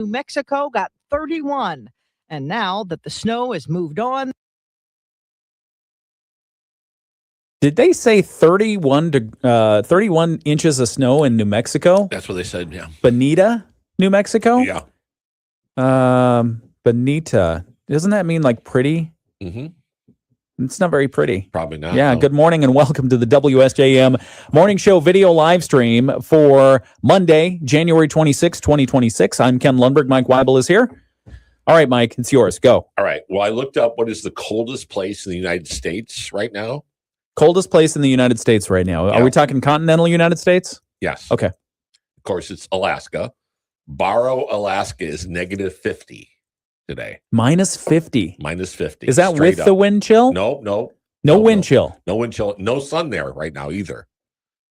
New Mexico got 31. And now that the snow has moved on. Did they say 31 inches of snow in New Mexico? That's what they said, yeah. Bonita, New Mexico? Yeah. Bonita. Doesn't that mean like pretty? Mm-hmm. It's not very pretty. Probably not. Yeah, no. Good morning and welcome to the WSJM Morning Show video live stream for Monday, January 26, 2026. I'm Ken Lundberg. Mike Weibel is here. All right, Mike, it's yours. Go. All right. Well, I looked up what is the coldest place in the United States right now. Coldest place in the United States right now. Yeah. Are we talking continental United States? Yes. Okay. Of course, it's Alaska. Barrow, Alaska is negative 50 today. Minus 50. Minus 50. Is that straight with up. the wind chill? No wind chill. No wind chill. No sun there right now either.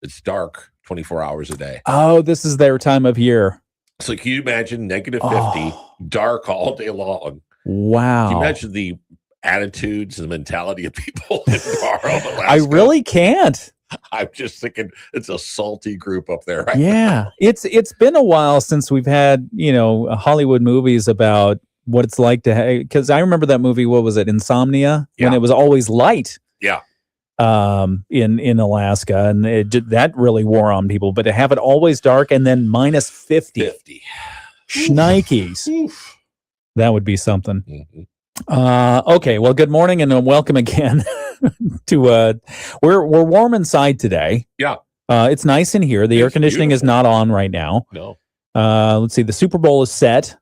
It's dark 24 hours a day. Oh, this is their time of year. So can you imagine negative 50, dark all day long? Wow. Can you imagine the attitudes and the mentality of people in Barrow, Alaska? I really can't. I'm just thinking it's a salty group up there. Right Yeah. now. It's been a while since we've had, Hollywood movies about what it's like to have, because I remember that movie, what was it, Insomnia? When it was always light. Yeah. In Alaska, and that really wore on people. But to have it always dark and then minus 50. Shnikes. Oof. That would be something. Mm-hmm. Okay, well, good morning and welcome again to we're warm inside today. Yeah. It's nice in here. The air conditioning is not on right now. No. Let's see. The Super Bowl is set.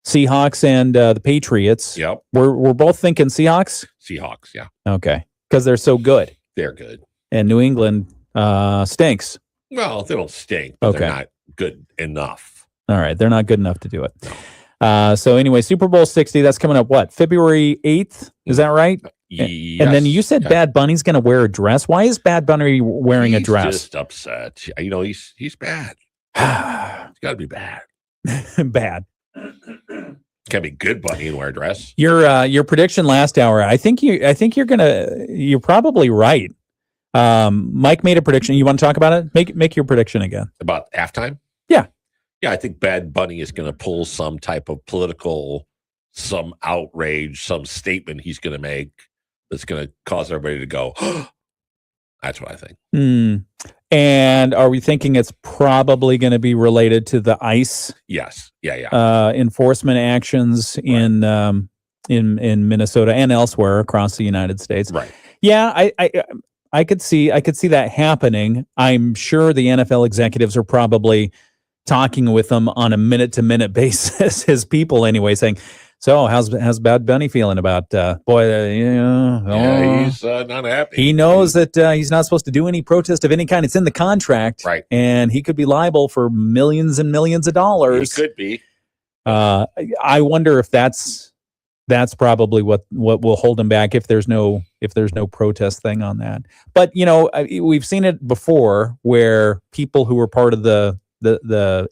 Seahawks and the Patriots. Yep. We're both thinking Seahawks. Seahawks, yeah. Okay, because they're so good. They're good. And New England stinks. Well, they don't stink, but they're not good enough. All right, they're not good enough to do it. So anyway, Super Bowl 60, that's coming up, what, February 8th? Is that right? Yes. And then you said Bad Bunny's going to wear a dress. Why is Bad Bunny wearing a dress? He's just upset. He's bad. It's got to be bad. Bad. Can't be good Bunny and wear a dress. Your prediction last hour, I think you're probably right. Mike made a prediction. You want to talk about it? Make your prediction again. About halftime? Yeah. Yeah, I think Bad Bunny is going to pull some type of political, some outrage, some statement he's going to make that's going to cause everybody to go, that's what I think. And are we thinking it's probably going to be related to the ICE? Yes. Yeah. Enforcement actions in Minnesota and elsewhere across the United States. Right. Yeah, I could see that happening. I'm sure the NFL executives are probably talking with them on a minute-to-minute basis, his people anyway, saying, so how's Bad Bunny feeling about, he's not happy. He knows that he's not supposed to do any protest of any kind. It's in the contract. Right. And he could be liable for millions and millions of dollars. He could be. I wonder if that's probably what will hold him back if there's no protest thing on that. But, we've seen it before where people who were part of the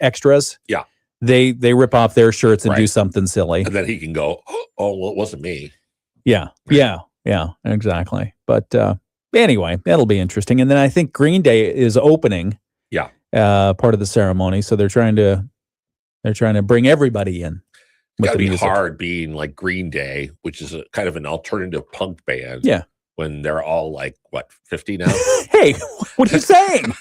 extras. Yeah. They rip off their shirts and do something silly. And then he can go, oh, well, it wasn't me. Yeah, exactly. But anyway, that'll be interesting. And then I think Green Day is opening. Yeah. Part of the ceremony. So they're trying to bring everybody in. It's got to be hard being like Green Day, which is a kind of an alternative punk band. Yeah. When they're all like, 50 now? Hey, what are you saying?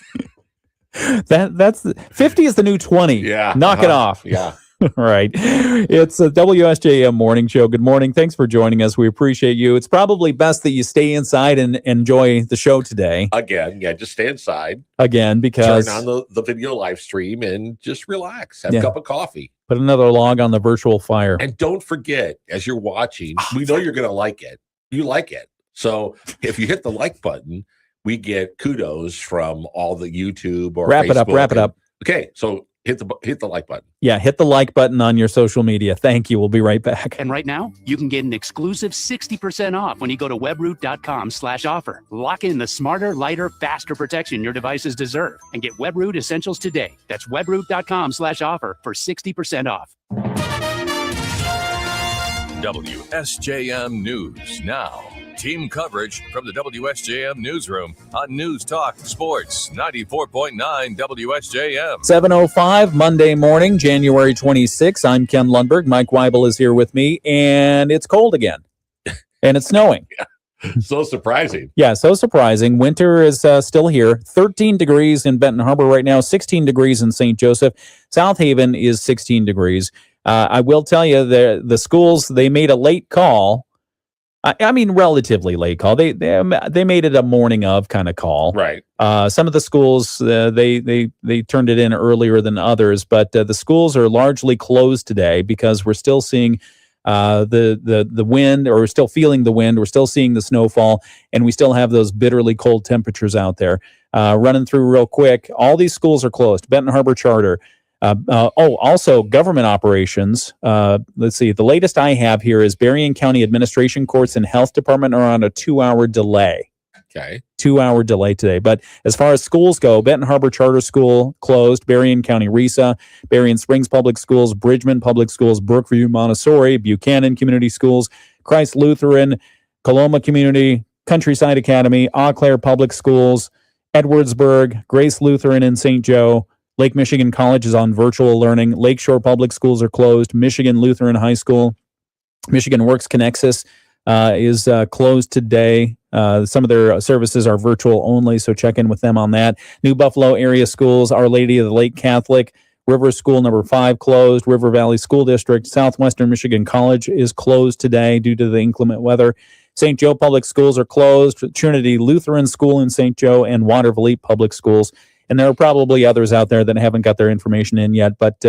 That's 50 is the new 20. Yeah. Knock it off. Yeah. Right. It's a WSJM morning show. Good morning. Thanks for joining us. We appreciate you. It's probably best that you stay inside and enjoy the show today. Again, just stay inside. Again, because turn on the video live stream and just relax. Have a cup of coffee. Put another log on the virtual fire. And don't forget, as you're watching, we know you're going to like it. You like it. So if you hit the like button, we get kudos from all the YouTube or Facebook. Wrap it up. Okay, so hit the like button. Yeah, hit the like button on your social media. Thank you. We'll be right back. And right now, you can get an exclusive 60% off when you go to webroot.com/offer. Lock in the smarter, lighter, faster protection your devices deserve and get Webroot Essentials today. That's webroot.com/offer for 60% off. WSJM News now. Team coverage from the WSJM newsroom on News Talk Sports 94.9 WSJM. 7:05 Monday morning, January 26th. I'm Ken Lundberg. Mike Weibel is here with me, and it's cold again, and it's snowing. So surprising. Yeah, so surprising. Winter is still here. 13 degrees in Benton Harbor right now, 16 degrees in St. Joseph. South Haven is 16 degrees. I will tell you, the schools, they made a late call. I mean, relatively late call. They made it a morning of kind of call. Right. Some of the schools, they turned it in earlier than others, but the schools are largely closed today because we're still seeing the wind, or we're still feeling the wind. We're still seeing the snowfall, and we still have those bitterly cold temperatures out there. Running through real quick, all these schools are closed. Benton Harbor Charter. Also government operations. Let's see. The latest I have here is Berrien County Administration Courts and Health Department are on a 2-hour delay. Okay. 2-hour delay today. But as far as schools go, Benton Harbor Charter School closed, Berrien County RESA, Berrien Springs Public Schools, Bridgman Public Schools, Brookview Montessori, Buchanan Community Schools, Christ Lutheran, Coloma Community, Countryside Academy, Eau Claire Public Schools, Edwardsburg, Grace Lutheran in St. Joe, Lake Michigan College is on virtual learning, Lakeshore Public Schools are closed, Michigan Lutheran High School, Michigan Works Connexus is closed today. Some of their services are virtual only, so check in with them on that. New Buffalo area schools, Our Lady of the Lake Catholic, River School number 5 closed, River Valley School District, Southwestern Michigan College is closed today due to the inclement weather. St. Joe Public Schools are closed, Trinity Lutheran School in St. Joe, and Waterville Public Schools. And there are probably others out there that haven't got their information in yet, but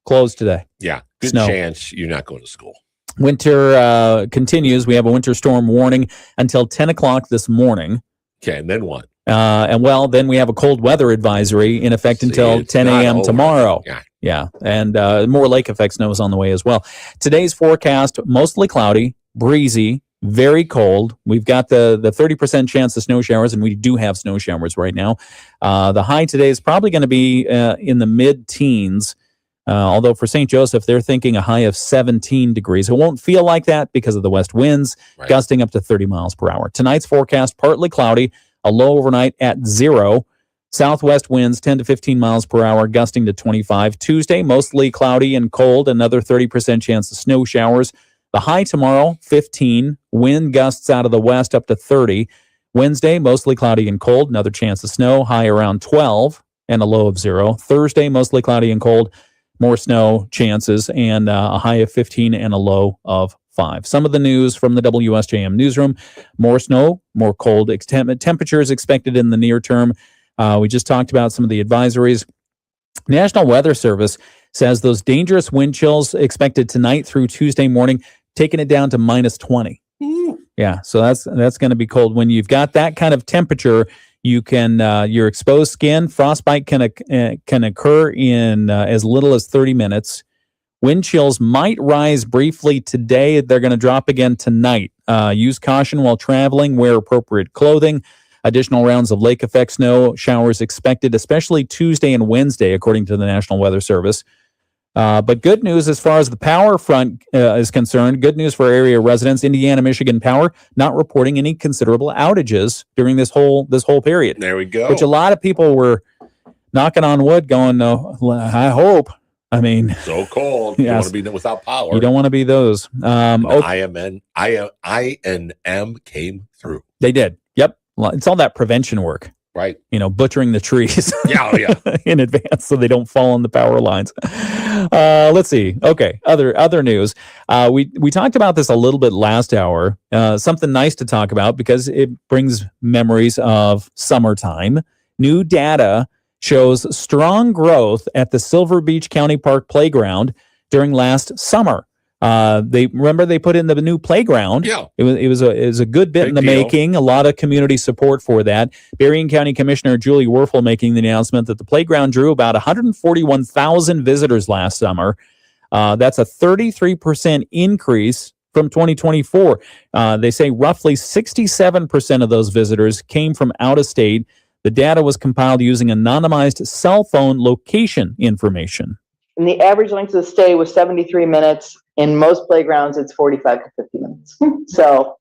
closed today. Yeah. Good Snow. chance you're not going to school. Winter continues. We have a winter storm warning until 10 o'clock this morning. Okay. And then what? Then we have a cold weather advisory in effect until it's 10 not a.m. over. tomorrow. Yeah. Yeah. And more lake effect snow is on the way as well. Today's forecast, mostly cloudy, breezy, very cold. We've got the 30% chance of snow showers, and we do have snow showers right now. The high today is probably going to be in the mid-teens, although for St. Joseph, they're thinking a high of 17 degrees. It won't feel like that because of the west winds, Right. gusting up to 30 miles per hour. Tonight's forecast, partly cloudy, a low overnight at 0. Southwest winds 10 to 15 miles per hour, gusting to 25. Tuesday, mostly cloudy and cold, another 30% chance of snow showers. The high tomorrow, 15. Wind gusts out of the west up to 30. Wednesday, mostly cloudy and cold. Another chance of snow. High around 12 and a low of 0. Thursday, mostly cloudy and cold. More snow chances and a high of 15 and a low of 5. Some of the news from the WSJM newsroom. More snow, more cold. Temperatures expected in the near term. We just talked about some of the advisories. National Weather Service says those dangerous wind chills expected tonight through Tuesday morning, taking it down to minus 20. Yeah, so that's going to be cold. When you've got that kind of temperature, you can your exposed skin, frostbite can occur in as little as 30 minutes. Wind chills might rise briefly today. They're going to drop again tonight. Use caution while traveling. Wear appropriate clothing. Additional rounds of lake effect snow showers expected, especially Tuesday and Wednesday, according to the National Weather Service. But good news as far as the power front is concerned. Good news for area residents. Indiana Michigan Power not reporting any considerable outages during this whole period. There we go. Which a lot of people were knocking on wood, going, "No, I hope." I mean, so cold. You Yes. want to be without power. you don't want to be those. INM came through. They did. Yep, it's all that prevention work. Right. Butchering the trees. Yeah. Yeah. in advance so they don't fall on the power lines. Let's see. Okay. Other news. We talked about this a little bit last hour. Something nice to talk about because it brings memories of summertime. New data shows strong growth at the Silver Beach County Park Playground during last summer. They put in the new playground. Yeah. It was a good bit Big in the deal. making. A lot of community support for that. Berrien County Commissioner Julie Werfel making the announcement that the playground drew about 141,000 visitors last summer. That's a 33% increase from 2024. They say roughly 67% of those visitors came from out of state. The data was compiled using anonymized cell phone location information. And the average length of stay was 73 minutes. In most playgrounds, it's 45 to 50 minutes. So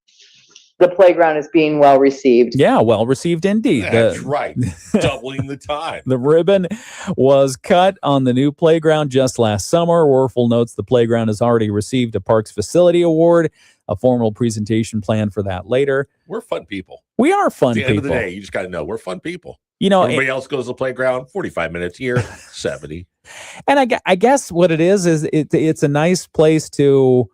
the playground is being well received. Yeah, well received indeed. That's right. Doubling the time. The ribbon was cut on the new playground just last summer. Werfel notes the playground has already received a Parks Facility Award, a formal presentation plan for that later. We're fun people. We are fun At the people. end of the day, you just got to know we're fun people. You know, Everybody else goes to the playground, 45 minutes here, 70. and I guess what it is it's a nice place to,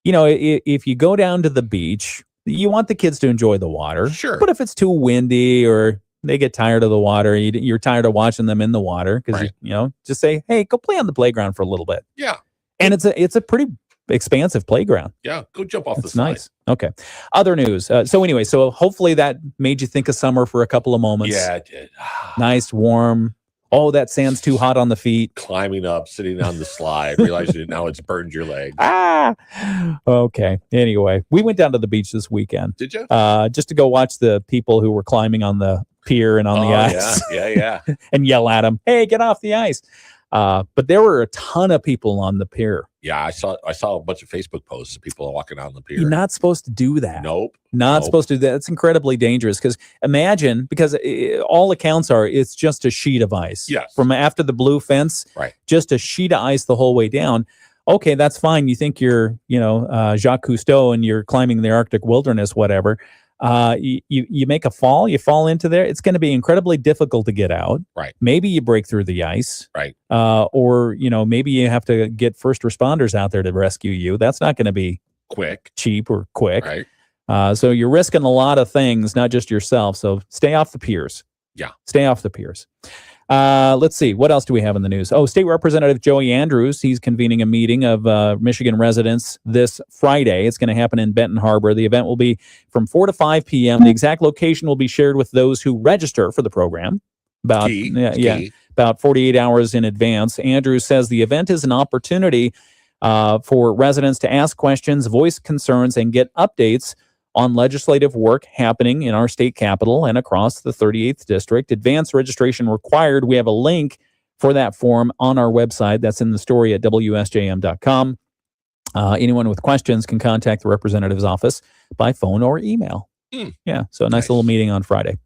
you know, if you go down to the beach, you want the kids to enjoy the water. Sure. But if it's too windy or they get tired of the water, you're tired of watching them in the water because, Right. you know, just say, hey, go play on the playground for a little bit. Yeah. And it's a pretty expansive playground. Yeah. Go jump off the It's side. nice. Okay. Other news. So hopefully that made you think of summer for a couple of moments. Yeah, it did. Nice, warm. Oh, that sand's too hot on the feet. Climbing up, sitting on the slide, realizing now it's burned your leg. Okay. Anyway, we went down to the beach this weekend Did you? just to go watch the people who were climbing on the pier and on the ice Yeah. and yell at them, hey, get off the ice. But there were a ton of people on the pier. Yeah, I saw a bunch of Facebook posts of people walking on the pier. You're not supposed to do that. Nope. Not Nope. supposed to do that. It's incredibly dangerous because imagine, because all accounts are, it's just a sheet of ice. Yes. From after the blue fence, Right. just a sheet of ice the whole way down. Okay, that's fine. You think you're, Jacques Cousteau and you're climbing the Arctic wilderness, whatever. You make a fall, you fall into there. It's going to be incredibly difficult to get out. Right. Maybe you break through the ice. Right. Or, maybe you have to get first responders out there to rescue you. That's not going to be Quick. cheap or quick. Right. So you're risking a lot of things, not just yourself. So stay off the piers. Yeah. Stay off the piers. Let's see. What else do we have in the news? Oh, State Representative Joey Andrews. He's convening a meeting of Michigan residents this Friday. It's going to happen in Benton Harbor. The event will be from 4 to 5 p.m. The exact location will be shared with those who register for the program. About 48 hours in advance. Andrews says the event is an opportunity for residents to ask questions, voice concerns, and get updates on legislative work happening in our state capital and across the 38th district. Advanced registration required. We have a link for that form on our website. That's in the story at WSJM.com. Anyone with questions can contact the representative's office by phone or email. Yeah, so a nice little meeting on Friday.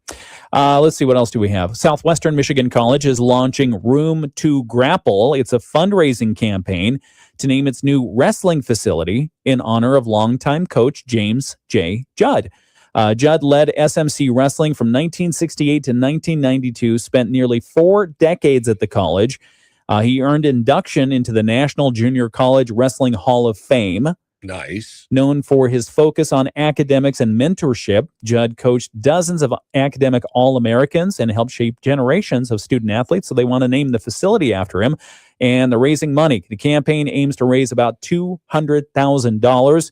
Let's see, what else do we have? Southwestern Michigan College is launching Room to Grapple. It's a fundraising campaign to name its new wrestling facility in honor of longtime coach James J. Judd. Judd led SMC Wrestling from 1968 to 1992, spent nearly 4 decades at the college. He earned induction into the National Junior College Wrestling Hall of Fame. Nice. Known for his focus on academics and mentorship, Judd coached dozens of academic All-Americans and helped shape generations of student athletes. So they want to name the facility after him. And they're raising money. The campaign aims to raise about $200,000.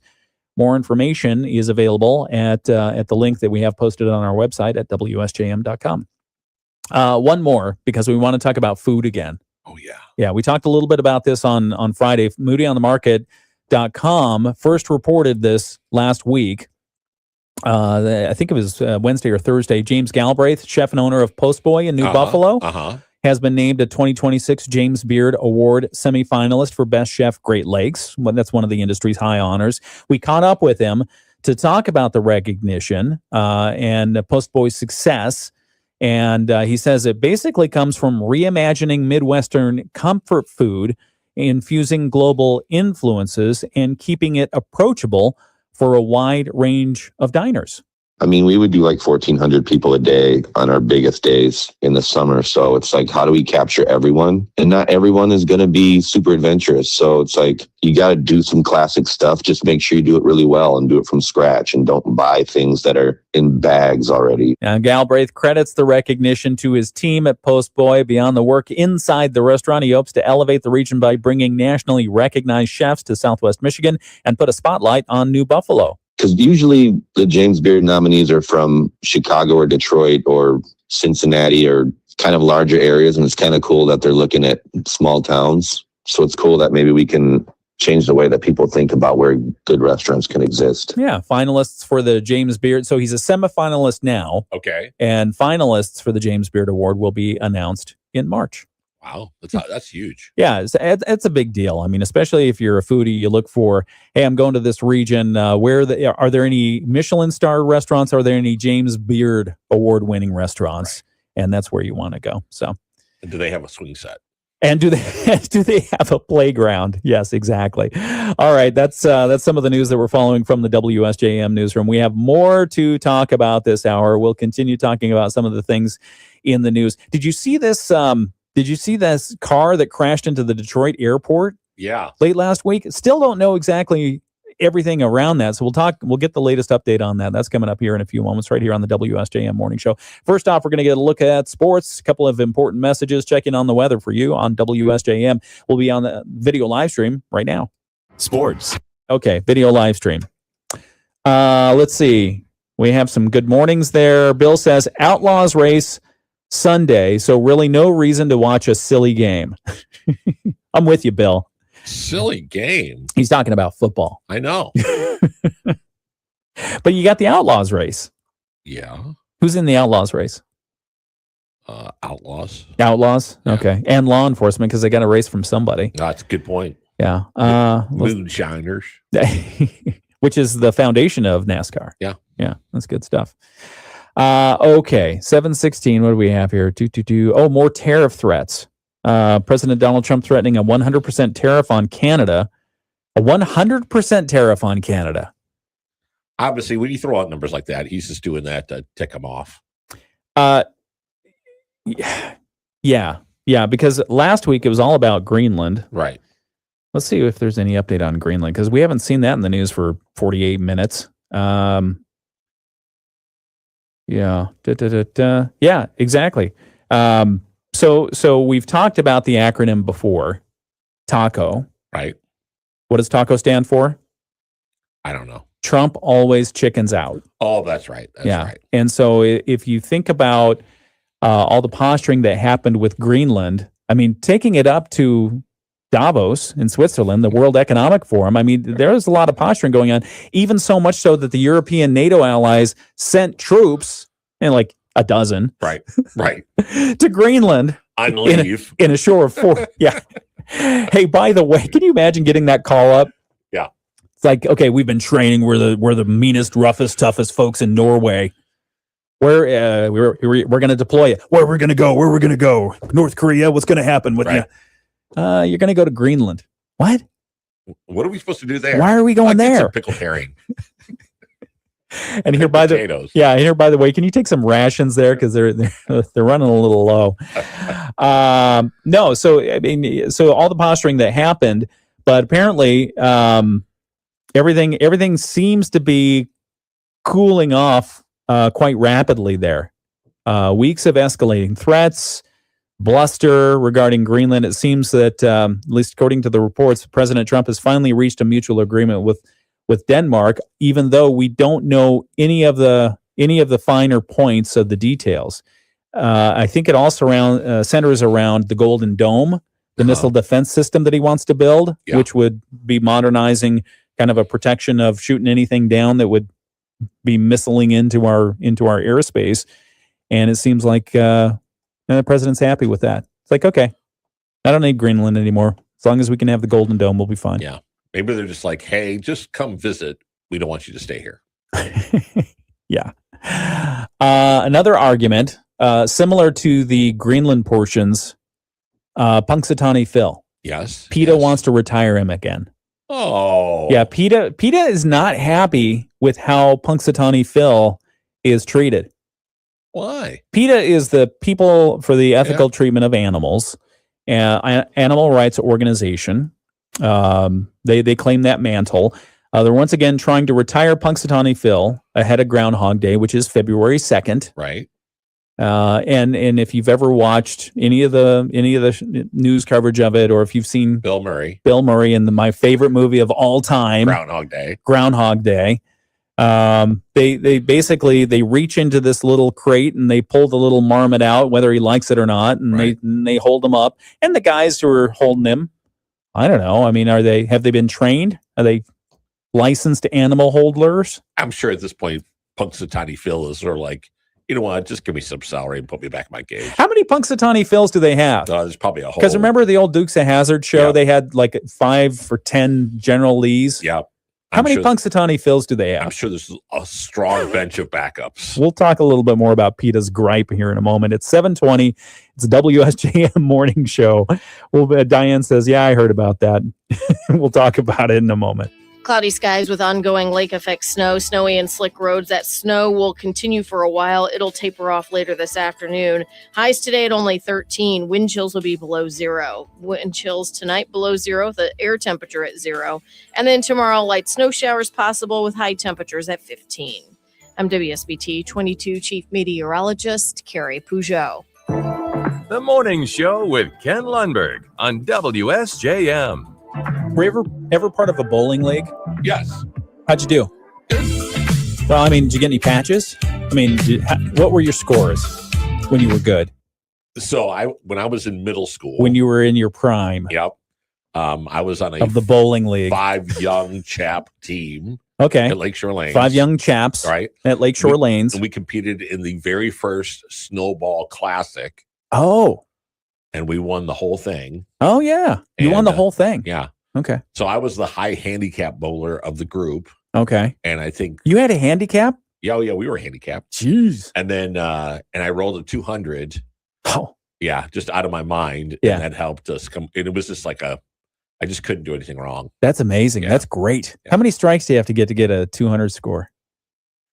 More information is available at the link that we have posted on our website at WSJM.com. One more, because we want to talk about food again. Oh, yeah. Yeah, we talked a little bit about this on Friday. MoodyOnTheMarket.com first reported this last week. I think it was Wednesday or Thursday. James Galbraith, chef and owner of Post Boy in New Buffalo, has been named a 2026 James Beard Award semifinalist for Best Chef Great Lakes. That's one of the industry's high honors. We caught up with him to talk about the recognition and Post Boy's success. And he says it basically comes from reimagining Midwestern comfort food, infusing global influences, and keeping it approachable for a wide range of diners. I mean, we would do like 1,400 people a day on our biggest days in the summer. So it's like, how do we capture everyone? And not everyone is going to be super adventurous. So it's like, you got to do some classic stuff. Just make sure you do it really well and do it from scratch and don't buy things that are in bags already. Now, Galbraith credits the recognition to his team at Post Boy. Beyond the work inside the restaurant, he hopes to elevate the region by bringing nationally recognized chefs to Southwest Michigan and put a spotlight on New Buffalo. Because usually the James Beard nominees are from Chicago or Detroit or Cincinnati or kind of larger areas. And it's kind of cool that they're looking at small towns. So it's cool that maybe we can change the way that people think about where good restaurants can exist. Yeah, finalists for the James Beard. So he's a semifinalist now. Okay. And finalists for the James Beard Award will be announced in March. Wow, that's huge. Yeah, it's a big deal. I mean, especially if you're a foodie, you look for, hey, I'm going to this region. Are there any Michelin star restaurants? Are there any James Beard award-winning restaurants? Right. And that's where you want to go. So, and do they have a swing set? And do they have a playground? Yes, exactly. All right, that's some of the news that we're following from the WSJM newsroom. We have more to talk about this hour. We'll continue talking about some of the things in the news. Did you see this? Did you see this car that crashed into the Detroit airport? Yeah. Late last week. Still don't know exactly everything around that. So we'll get the latest update on that. That's coming up here in a few moments right here on the WSJM Morning Show. First off, we're going to get a look at sports, a couple of important messages, checking on the weather for you on WSJM. We'll be on the video live stream right now. Sports. Okay, video live stream. Let's see. We have some good mornings there. Bill says Outlaws race Sunday, so really no reason to watch a silly game. I'm with you, Bill. Silly game. He's talking about football. I know. But you got the Outlaws race. Yeah. Who's in the Outlaws race? Outlaws. Outlaws? Yeah. Okay. And law enforcement, because they got a race from somebody. That's a good point. Yeah. Moonshiners. Which is the foundation of NASCAR. Yeah. Yeah, that's good stuff. Okay, 7:16. What do we have here? Oh, more tariff threats. President Donald Trump threatening a 100% tariff on Canada. A 100% tariff on Canada. Obviously, when you throw out numbers like that, he's just doing that to tick him off. Yeah, because last week it was all about Greenland. Right. Let's see if there's any update on Greenland, because we haven't seen that in the news for 48 minutes. Yeah. Yeah, exactly. So we've talked about the acronym before, TACO. Right. What does TACO stand for? I don't know. Trump always chickens out. Oh, that's right. That's right. And so if you think about all the posturing that happened with Greenland, I mean, taking it up to Davos in Switzerland, the World Economic Forum, I mean, there's a lot of posturing going on, even so much so that the European NATO allies sent troops, and like a dozen, right, to Greenland on leave in a shore of 4. Yeah. Hey, by the way, can you imagine getting that call up? Yeah. It's like, okay, we've been training. We're the meanest, roughest, toughest folks in Norway. We're going to deploy you. Where we're going to go? Where we're going to go? North Korea. What's going to happen with you? You're going to go to Greenland. What? What are we supposed to do there? Why are we going there? Some pickled herring. And here by potatoes. the way, can you take some rations there, because they're running a little low. No, so I mean, so all the posturing that happened, but apparently everything seems to be cooling off quite rapidly there. Weeks of escalating threats, bluster regarding Greenland. It seems that, at least according to the reports, President Trump has finally reached a mutual agreement with Denmark, even though we don't know any of the finer points of the details. I think it also centers around the Golden Dome, the missile defense system that he wants to build, which would be modernizing kind of a protection of shooting anything down that would be missiling into our airspace. And it seems like the president's happy with that. It's like, okay, I don't need Greenland anymore. As long as we can have the Golden Dome, we'll be fine. Yeah. Maybe they're just like, hey, just come visit. We don't want you to stay here. Yeah. Another argument, similar to the Greenland portions, Punxsutawney Phil. Yes. PETA wants to retire him again. Oh. Yeah, PETA is not happy with how Punxsutawney Phil is treated. Why? PETA is the People for the Ethical Treatment of Animals, animal rights organization. They claim that mantle. They're once again trying to retire Punxsutawney Phil ahead of Groundhog Day, which is February 2nd. Right. And if you've ever watched any of the news coverage of it, or if you've seen Bill Murray in my favorite movie of all time, Groundhog Day, they basically reach into this little crate and they pull the little marmot out, whether he likes it or not, and they hold him up. And the guys who are holding him, I don't know. I mean, have they been trained? Are they licensed animal holders? I'm sure at this point, Punxsutawney Phil is sort of like You know what? Just give me some salary and put me back in my cage. How many Punxsutawney Phils do they have? There's probably a whole. Because remember the old Dukes of Hazzard show? Yeah. They had like 5 or 10 General Lees. Yeah. How many Punxsutawney Phils do they I'm have? sure there's a strong bench of backups. We'll talk a little bit more about PETA's gripe here in a moment. It's 7:20. It's a WSJM morning show. Well, Diane says, yeah, I heard about that. We'll talk about it in a moment. Cloudy skies with ongoing lake effect snow, snowy and slick roads. That snow will continue for a while. It'll taper off later this afternoon. Highs today at only 13. Wind chills will be below 0. Wind chills tonight below 0. The air temperature at 0. And then tomorrow, light snow showers possible with high temperatures at 15. I'm WSBT 22 Chief Meteorologist Carrie Peugeot. The Morning Show with Ken Lundberg on WSJM. Were you ever part of a bowling league? Yes. How'd you do? Well, I mean, did you get any patches? I mean, what were your scores when you were good? So when I was in middle school, When you were in your prime yep, I was on a of the bowling league? 5 young chap team Okay. at Lakeshore Lanes. 5 young chaps right? at Lakeshore Lanes. And we competed in the very first Snowball Classic, Oh. and we won the whole thing. Oh, yeah. You won And, the whole thing. Yeah. Okay. So I was the high handicap bowler of the group, Okay. and I think You had a handicap? yeah, we were handicapped. Jeez. And then and I rolled a 200. Oh. Yeah, just out of my mind. Yeah. And that helped us come. And it was just like I just couldn't do anything wrong. That's amazing. Yeah. That's great. Yeah. How many strikes do you have to get a 200 score?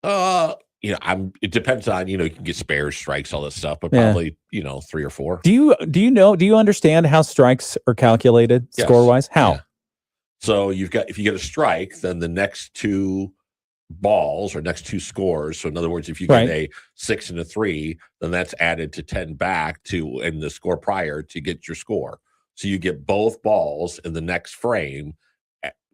It depends on, you can get spares, strikes, all this stuff, but Yeah. probably, 3 or 4. Do you understand how strikes are calculated Yes. score-wise? How? Yeah. So if you get a strike, then the next 2 balls or next 2 scores. So in other words, if you get Right. a 6 and a 3, then that's added to 10 back to in the score prior to get your score. So you get both balls in the next frame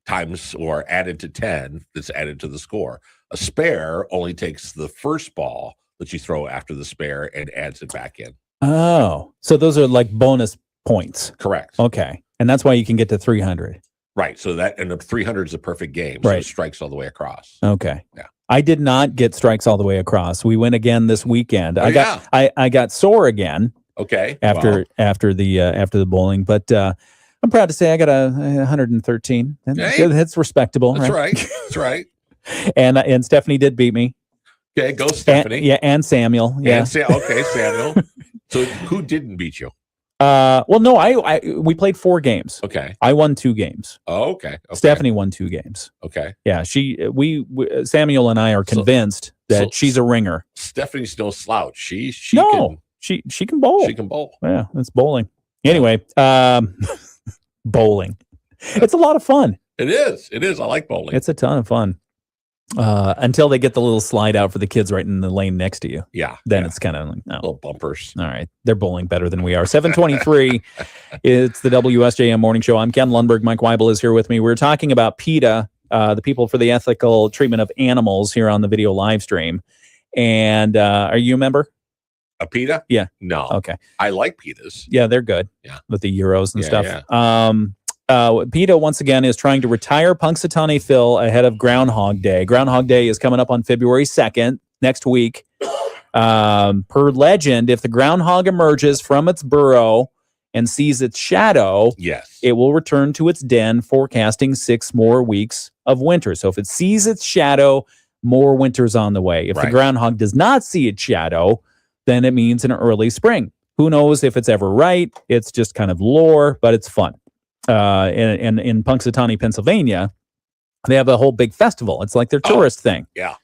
times or added to 10 that's added to the score. A spare only takes the first ball that you throw after the spare and adds it back in. Oh, so those are like bonus points. Correct. Okay. And that's why you can get to 300. Right. So that and the 300 is a perfect game. So Right. it strikes all the way across. Okay. Yeah. I did not get strikes all the way across. We went again this weekend. Oh, I got sore again Okay. after the bowling, but I'm proud to say I got a 113. Hey. That's respectable. That's right. That's right. And Stephanie did beat me. Okay. Go Stephanie. And Samuel. Yeah. And okay, Samuel. So who didn't beat you? Well, no, we played 4 games. Okay. I won 2 games. Oh, okay. Stephanie won 2 games. Okay. Yeah, we Samuel and I are convinced that she's a ringer. Stephanie no slouch. She No, she can bowl. She can bowl. Yeah, it's bowling. Anyway, bowling. It's a lot of fun. It is. It is. I like bowling. It's a ton of fun. Until they get the little slide out for the kids right in the lane next to you. Yeah. Then yeah. it's kind of like, oh. Little bumpers. All right. They're bowling better than we are. 723. It's the WSJM Morning Show. I'm Ken Lundberg. Mike Weibel is here with me. We're talking about PETA, the People for the Ethical Treatment of Animals, here on the video live stream. And are you a member? A PETA? Yeah. No. Okay. I like PETAs. Yeah, they're good. Yeah. With the Euros and Yeah, stuff. PETA, once again, is trying to retire Punxsutawney Phil ahead of Groundhog Day. Groundhog Day is coming up on February 2nd, next week. Per legend, if the groundhog emerges from its burrow and sees its shadow, Yes. it will return to its den, forecasting 6 more weeks of winter. So if it sees its shadow, more winter's on the way. If the Right. groundhog does not see its shadow, then it means an early spring. Who knows if it's ever right? It's just kind of lore, but it's fun. In Punxsutawney, Pennsylvania, they have a whole big festival. It's like their tourist thing. Yeah.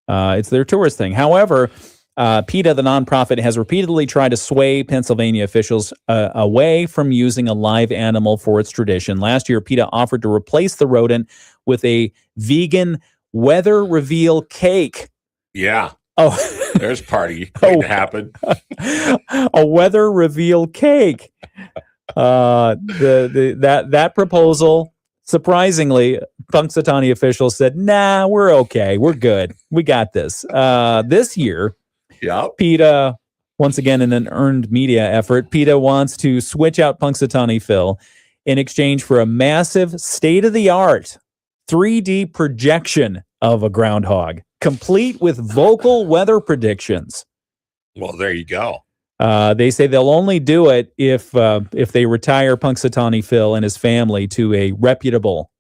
It's their tourist thing. However, PETA, the nonprofit, has repeatedly tried to sway Pennsylvania officials away from using a live animal for its tradition. Last year, PETA offered to replace the rodent with a vegan weather reveal cake. Yeah. Oh, There's party waiting to happen. a weather reveal cake. That proposal, surprisingly, Punxsutawney officials said, "Nah, we're okay. We're good. We got this." This year, Yep. PETA, once again in an earned media effort, PETA wants to switch out Punxsutawney Phil in exchange for a massive state-of-the-art 3D projection of a groundhog, complete with vocal weather predictions. Well, there you go. They say they'll only do it if they retire Punxsutawney Phil and his family to a reputable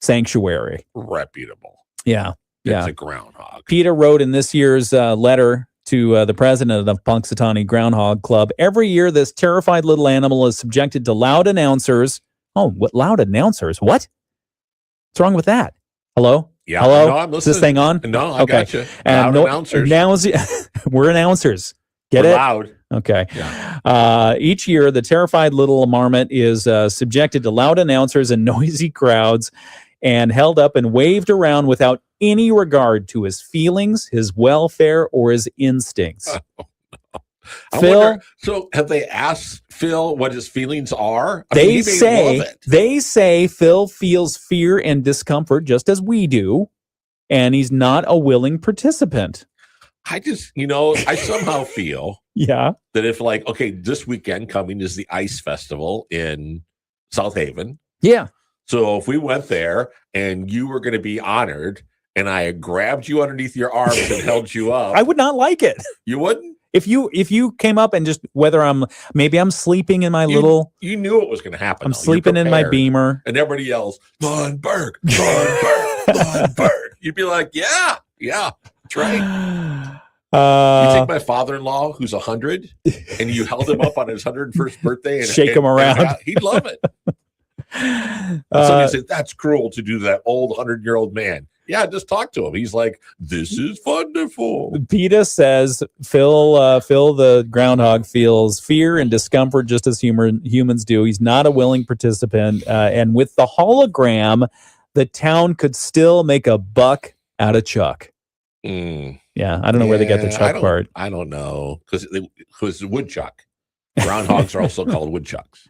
sanctuary. Reputable. Yeah. It's a groundhog. PETA wrote in this year's letter to the president of Punxsutawney Groundhog Club, every year this terrified little animal is subjected to loud announcers. Oh, what loud announcers? What? What's wrong with that? Hello? Yeah. Hello? No, I'm Is this listening. thing on? No, I Okay. got you. And Loud announcers. We're announcers. Get We're it? loud. Okay. Yeah. Each year, the terrified little marmot is subjected to loud announcers and noisy crowds and held up and waved around without any regard to his feelings, his welfare, or his instincts. I Phil, wonder, so have they asked Phil what his feelings are? I mean, they he may love it. say Phil feels fear and discomfort just as we do, and he's not a willing participant. I just, I somehow feel Yeah. that if okay, this weekend coming is the Ice Festival in South Haven. Yeah. So if we went there and you were going to be honored and I grabbed you underneath your arms and held you up, I would not like it. you wouldn't? If you came up and just whether I'm sleeping in my little You knew it was going to happen. I'm though. You're sleeping in my prepared. Beamer. And everybody yells, Von Berg, Von Berg, Von Berg. You'd be like, yeah, that's right. You take my father-in-law, who's 100, and you held him up on his 101st birthday and Shake him around. he'd love it. Somebody said, that's cruel to do to that old 100-year-old man. Yeah, just talk to him. He's like, this is wonderful. PETA says Phil the groundhog feels fear and discomfort just as humans do. He's not a willing participant. And with the hologram, the town could still make a buck out of Chuck. Yeah, I don't know where they got the Chuck part. I don't know. Because woodchuck. Groundhogs are also called woodchucks.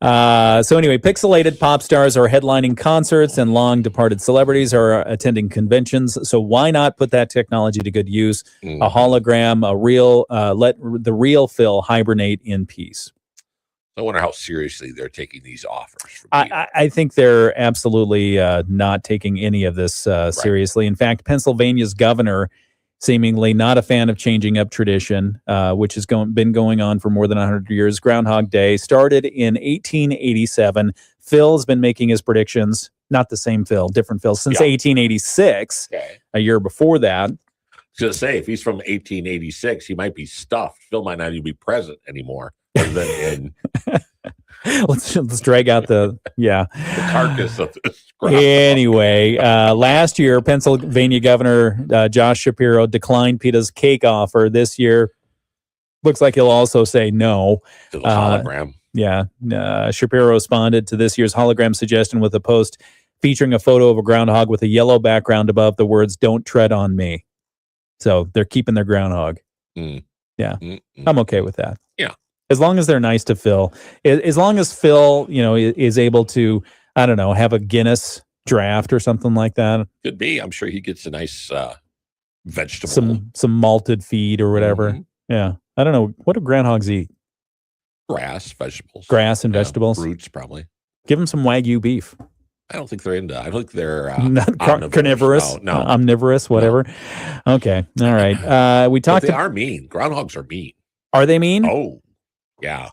So anyway, pixelated pop stars are headlining concerts and long departed celebrities are attending conventions. So why not put that technology to good use? A hologram, let the real Phil hibernate in peace. I wonder how seriously they're taking these offers. I think they're absolutely not taking any of this seriously. In fact, Pennsylvania's governor, seemingly not a fan of changing up tradition, which has been going on for more than 100 years. Groundhog Day started in 1887. Phil's been making his predictions, not the same Phil, different Phil, since 1886, a year before that. I was going to say, if he's from 1886, he might be stuffed. Phil might not even be present anymore. Let's drag out the carcass of this groundhog. Anyway, last year, Pennsylvania Governor Josh Shapiro declined PETA's cake offer. This year, looks like he'll also say no. To the hologram. Shapiro responded to this year's hologram suggestion with a post featuring a photo of a groundhog with a yellow background above the words, "Don't tread on me." So they're keeping their groundhog. Yeah, I'm okay with that. Yeah. As long as they're nice to Phil, as long as Phil, is able to, I don't know, have a Guinness draft or something like that. Could be. I'm sure he gets a nice vegetable. Some malted feed or whatever. Yeah. I don't know. What do groundhogs eat? Grass, vegetables. Grass and vegetables. Fruits, probably. Give them some Wagyu beef. I don't think they're into. I don't think they're not carnivorous. No. Omnivorous, whatever. No. Okay. All right. We talked. But they are mean. Groundhogs are mean. Are they mean? Oh. Yeah.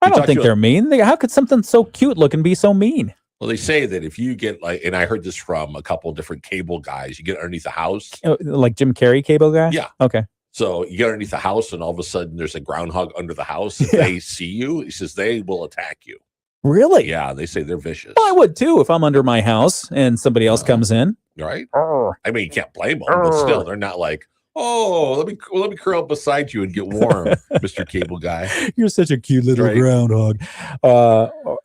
I don't think they're mean. How could something so cute looking be so mean? Well, they say that if you get and I heard this from a couple of different cable guys, you get underneath the house. Like Jim Carrey cable guy? Yeah. Okay. So you get underneath the house and all of a sudden there's a groundhog under the house. If they see you, he says they will attack you. Really? Yeah. They say they're vicious. Well, I would too if I'm under my house and somebody else comes in. Right. I mean, you can't blame them, but still, they're not like, oh, let me curl up beside you and get warm, Mr. Cable Guy. You're such a cute little groundhog.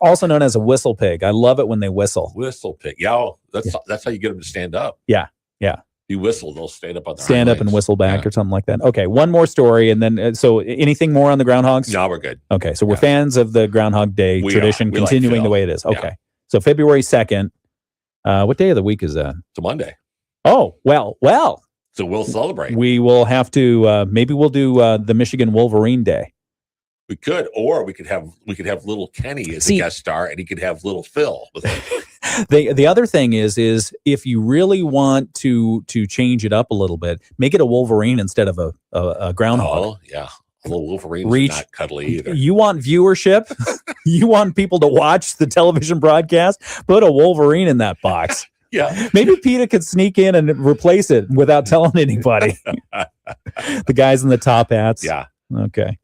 Also known as a whistle pig. I love it when they whistle. Whistle pig. Yeah, that's how you get them to stand up. Yeah. You whistle, they'll stand up on their stand up and whistle back or something like that. Okay, one more story, and then so anything more on the groundhogs? No, we're good. Okay, so we're fans of the Groundhog Day tradition We continuing like the way it is. Okay, so February 2nd. What day of the week is that? It's a Monday. Oh well. So we'll celebrate. We will have to. Maybe we'll do the Michigan Wolverine Day. We could, or we could have little Kenny as See- a guest star, and he could have little Phil with him. The other thing is if you really want to change it up a little bit, make it a Wolverine instead of a groundhog. Oh, yeah. A little Wolverine's Reach- not cuddly either. You want viewership? You want people to watch the television broadcast? Put a Wolverine in that box. Yeah. Maybe PETA could sneak in and replace it without telling anybody. The guys in the top hats. Yeah. Okay.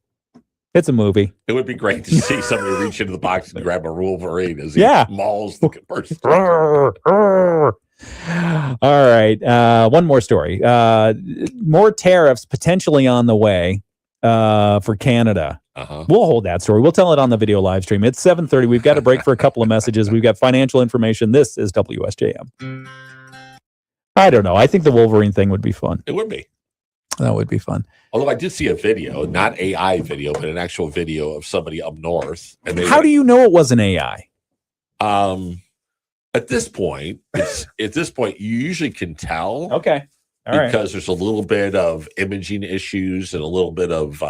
It's a movie. It would be great to see somebody reach into the box and grab a Wolverine as he Yeah. mauls the person. All right. One more story. More tariffs potentially on the way for Canada. Uh-huh. We'll hold that story. We'll tell it on the video live stream. It's 7:30. We've got to break for a couple of messages. We've got financial information. This is WSJM. I don't know. I think the Wolverine thing would be fun. It would be. That would be fun. Although I did see a video, not AI video, but an actual video of somebody up north. And How do you know it was an AI? At this point, you usually can tell. Okay. All right. Because there's a little bit of imaging issues and a little bit of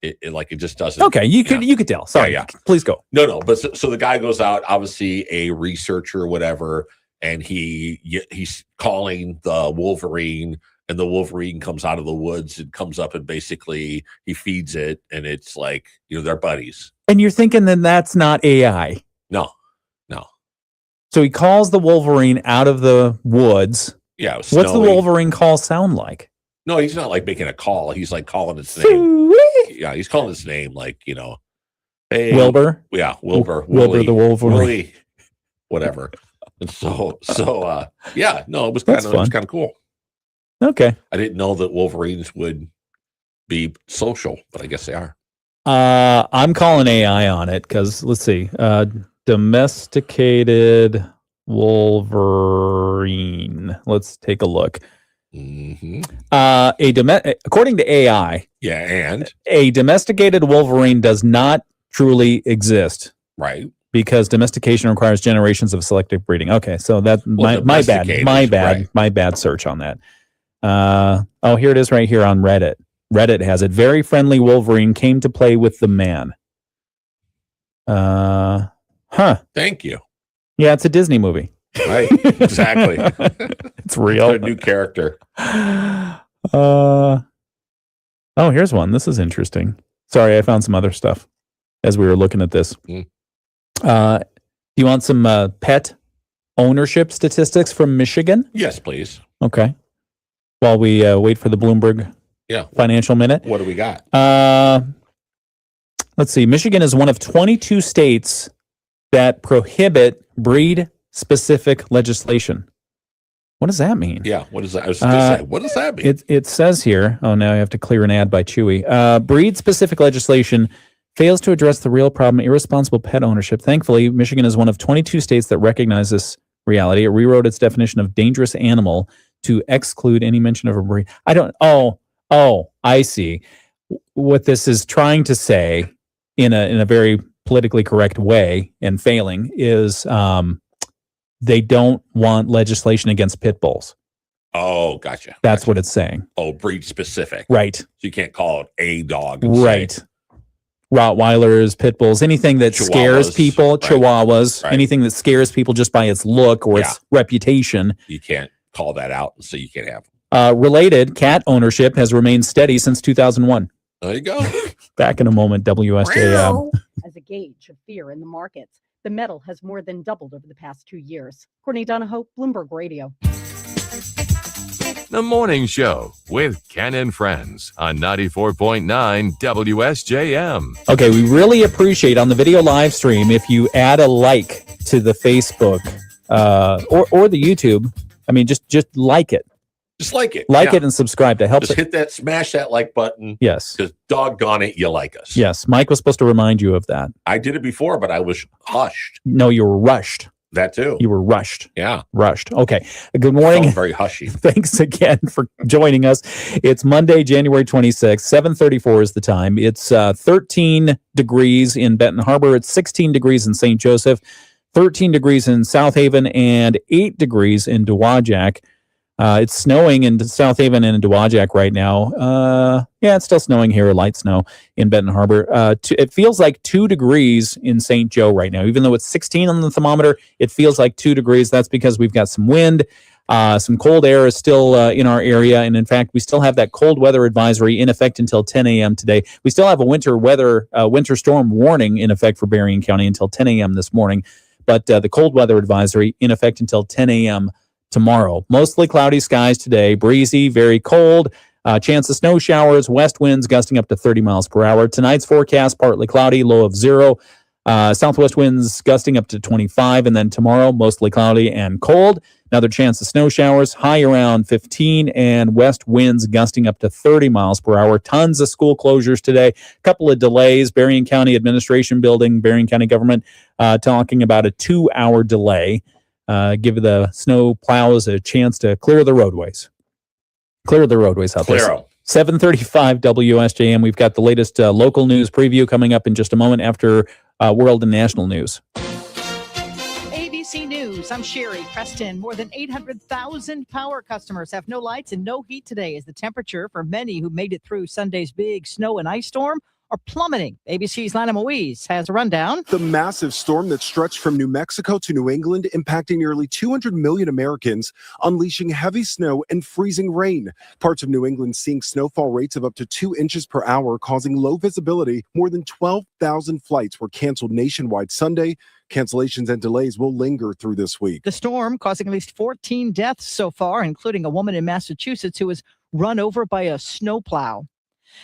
it just doesn't. Okay. You could tell. Sorry. Yeah. Please go. No. But so the guy goes out, obviously a researcher or whatever, and he's calling the Wolverine, and the Wolverine comes out of the woods and comes up and basically he feeds it, and it's like, they're buddies. And you're thinking then that's not AI. No. So he calls the Wolverine out of the woods. Yeah. It was What's the snowy. Wolverine call sound like? No, he's not like making a call. He's like calling his name. Yeah, he's calling his name like, hey, Wilbur? Yeah, Wilbur. Wilbur Willie, the Wolverine. Willie, whatever. And yeah, no, it was That's kind fun. of cool. Okay. I didn't know that Wolverines would be social, but I guess they are. I'm calling AI on it because let's see. Domesticated Wolverine. Let's take a look. Mm-hmm. According to AI, Yeah, and a domesticated Wolverine does not truly exist right. because domestication requires generations of selective breeding. Okay, so that my bad. domesticated, right. My bad search on that. Here it is right here on Reddit. Reddit has it. Very friendly Wolverine came to play with the man. Thank you. Yeah, it's a Disney movie. Right, exactly. It's real. A new character. Here's one. This is interesting. Sorry, I found some other stuff as we were looking at this. Mm. You want some pet ownership statistics from Michigan? Yes, please. Okay. While we wait for the Bloomberg Financial Minute. What do we got? Let's see. Michigan is one of 22 states that prohibit breed-specific legislation. What does that mean? Yeah, what is that? I was going to say, what does that mean? It says here, now I have to clear an ad by Chewy. Breed-specific legislation fails to address the real problem, irresponsible pet ownership. Thankfully, Michigan is one of 22 states that recognize this reality. It rewrote its definition of dangerous animal to exclude any mention of a breed. I see. What this is trying to say in a very politically correct way and failing is they don't want legislation against pit bulls. Oh, gotcha. That's gotcha. what it's saying. Oh, breed specific. Right. So you can't call it a dog. and say Right. Rottweilers, pit bulls, anything that scares Chihuahuas, people, right. Chihuahuas, Right. anything that scares people just by its look or its reputation. You can't call that out, so you can't have them. Related, cat ownership has remained steady since 2001. There you go. Back in a moment, WSJM. As a gauge of fear in the markets, the metal has more than doubled over the past 2 years. Courtney Donahoe, Bloomberg Radio. The Morning Show with Ken and Friends on 94.9 WSJM. Okay, we really appreciate on the video live stream if you add a like to the Facebook or the YouTube. I mean, just like it. Just like it. Like it and subscribe. That helps. Just hit that, smash that like button. Yes. Because doggone it, you like us. Yes. Mike was supposed to remind you of that. I did it before, but I was hushed. No, you were rushed. That too. You were rushed. Yeah. Rushed. Okay. Good morning. Felt very hushy. Thanks again for joining us. It's Monday, January 26th, 7:34 is the time. It's 13 degrees in Benton Harbor. It's 16 degrees in St. Joseph, 13 degrees in South Haven, and 8 degrees in Dowagiac. It's snowing in South Haven and in Dowagiac right now. Yeah, it's still snowing here, light snow in Benton Harbor. It feels like 2 degrees in St. Joe right now. Even though it's 16 on the thermometer, it feels like 2 degrees. That's because we've got some wind. Some cold air is still in our area. And in fact, we still have that cold weather advisory in effect until 10 a.m. today. We still have a winter storm warning in effect for Berrien County until 10 a.m. this morning. But the cold weather advisory in effect until 10 a.m. tomorrow. Mostly cloudy skies today, breezy, very cold. Chance of snow showers, west winds gusting up to 30 miles per hour. Tonight's forecast, partly cloudy, low of 0. Southwest winds gusting up to 25. And then tomorrow, mostly cloudy and cold. Another chance of snow showers, high around 15. And west winds gusting up to 30 miles per hour. Tons of school closures today. A couple of delays. Berrien County Administration Building, Berrien County Government talking about a 2-hour delay. Give the snow plows a chance to clear the roadways. Clear the roadways out there. 7:35 WSJM. We've got the latest local news preview coming up in just a moment after world and national news. ABC News, I'm Sherry Preston. More than 800,000 power customers have no lights and no heat today as the temperature for many who made it through Sunday's big snow and ice storm are plummeting. ABC's Lana Moise has a rundown. The massive storm that stretched from New Mexico to New England, impacting nearly 200 million Americans, unleashing heavy snow and freezing rain. Parts of New England seeing snowfall rates of up to 2 inches per hour, causing low visibility. More than 12,000 flights were canceled nationwide Sunday. Cancellations and delays will linger through this week. The storm causing at least 14 deaths so far, including a woman in Massachusetts who was run over by a snowplow.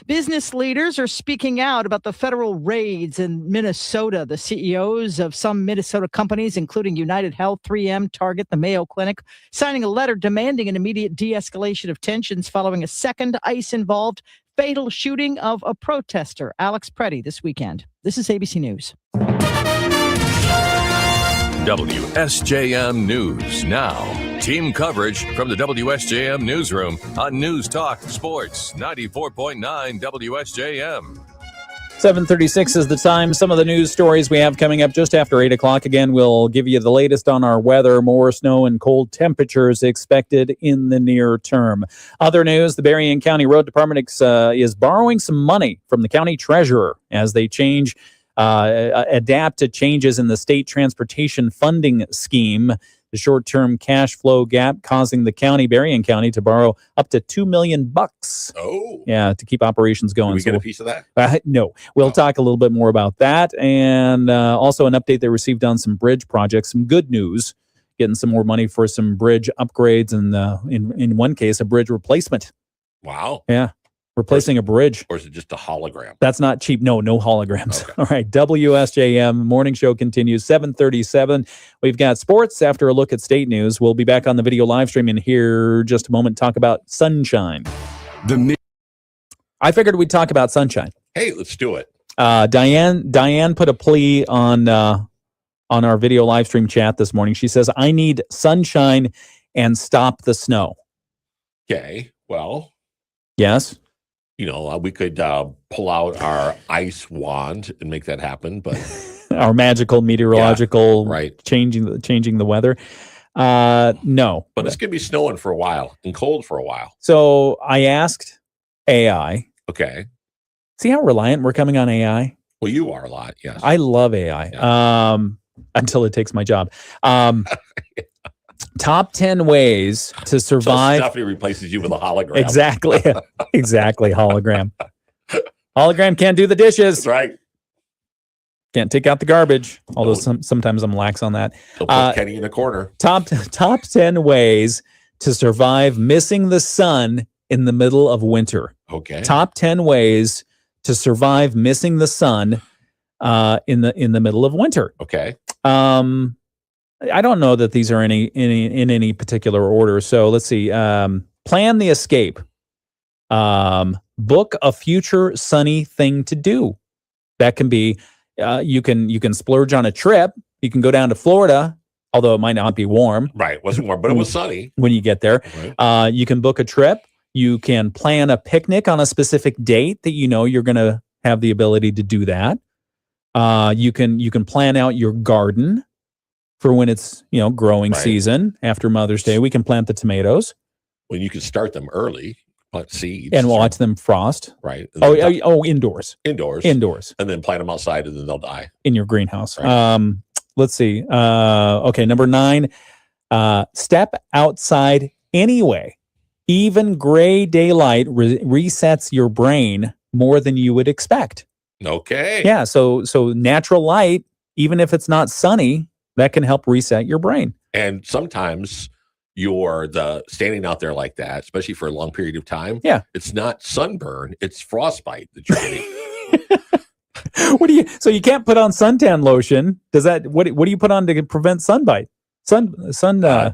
Business leaders are speaking out about the federal raids in Minnesota. The CEOs of some Minnesota companies, including United Health, 3M, Target, the Mayo Clinic, signing a letter demanding an immediate de-escalation of tensions following a second ICE-involved fatal shooting of a protester. Alex Preddy this weekend. This is ABC News. WSJM News Now. Team coverage from the WSJM Newsroom on News Talk Sports 94.9 WSJM. 7:36 is the time. Some of the news stories we have coming up just after 8 o'clock. Again, we'll give you the latest on our weather. More snow and cold temperatures expected in the near term. Other news, the Berrien County Road Department is borrowing some money from the county treasurer as they adapt to changes in the state transportation funding scheme. The short-term cash flow gap causing the county, Berrien County, to borrow up to $2 million. Oh. Yeah, to keep operations going. Do we get a piece of that? No. We'll talk a little bit more about that. And also an update they received on some bridge projects. Some good news, getting some more money for some bridge upgrades and in one case, a bridge replacement. Wow. Yeah. Replacing a bridge. Or is it just a hologram? That's not cheap. No holograms. Okay. All right. WSJM morning show continues 7:37. We've got sports after a look at state news. We'll be back on the video live stream in here just a moment. Talk about sunshine. I figured we'd talk about sunshine. Hey, let's do it. Diane put a plea on our video live stream chat this morning. She says, I need sunshine and stop the snow. Okay. Well. Yes. You know, we could pull out our ice wand and make that happen, but our magical meteorological right. changing the weather. No. But it's going to be snowing for a while and cold for a while. So I asked AI. Okay. See how reliant we're coming on AI? Well, you are a lot, yes. I love AI. Yeah. Until it takes my job. Top 10 ways to survive. So Stephanie replaces you with a hologram. Exactly. Exactly. Hologram. Hologram can't do the dishes. That's right. Can't take out the garbage. Although sometimes I'm lax on that. He'll put Kenny in a corner. Top 10 ways to survive missing the sun in the middle of winter. Okay. Top 10 ways to survive missing the sun in the middle of winter. Okay. I don't know that these are in any particular order. So let's see. Plan the escape. Book a future sunny thing to do. That can be you can splurge on a trip. You can go down to Florida, although it might not be warm. Right, it wasn't warm, but it was sunny when you get there. Right. You can book a trip. You can plan a picnic on a specific date that you know you're going to have the ability to do that. You can plan out your garden for when it's growing right. season after Mother's Day. We can plant the tomatoes. when you can start them early, plant seeds, And watch them frost. right? And Oh, then indoors. indoors, and then plant them outside, and then they'll die. In your greenhouse. Right. Let's see. Okay, number 9. Step outside anyway. Even gray daylight resets your brain more than you would expect. Okay. Yeah, so natural light, even if it's not sunny, that can help reset your brain. And sometimes you're standing out there like that, especially for a long period of time. Yeah. It's not sunburn, it's frostbite that you're getting. So you can't put on suntan lotion. What do you put on to prevent sunbite? Sun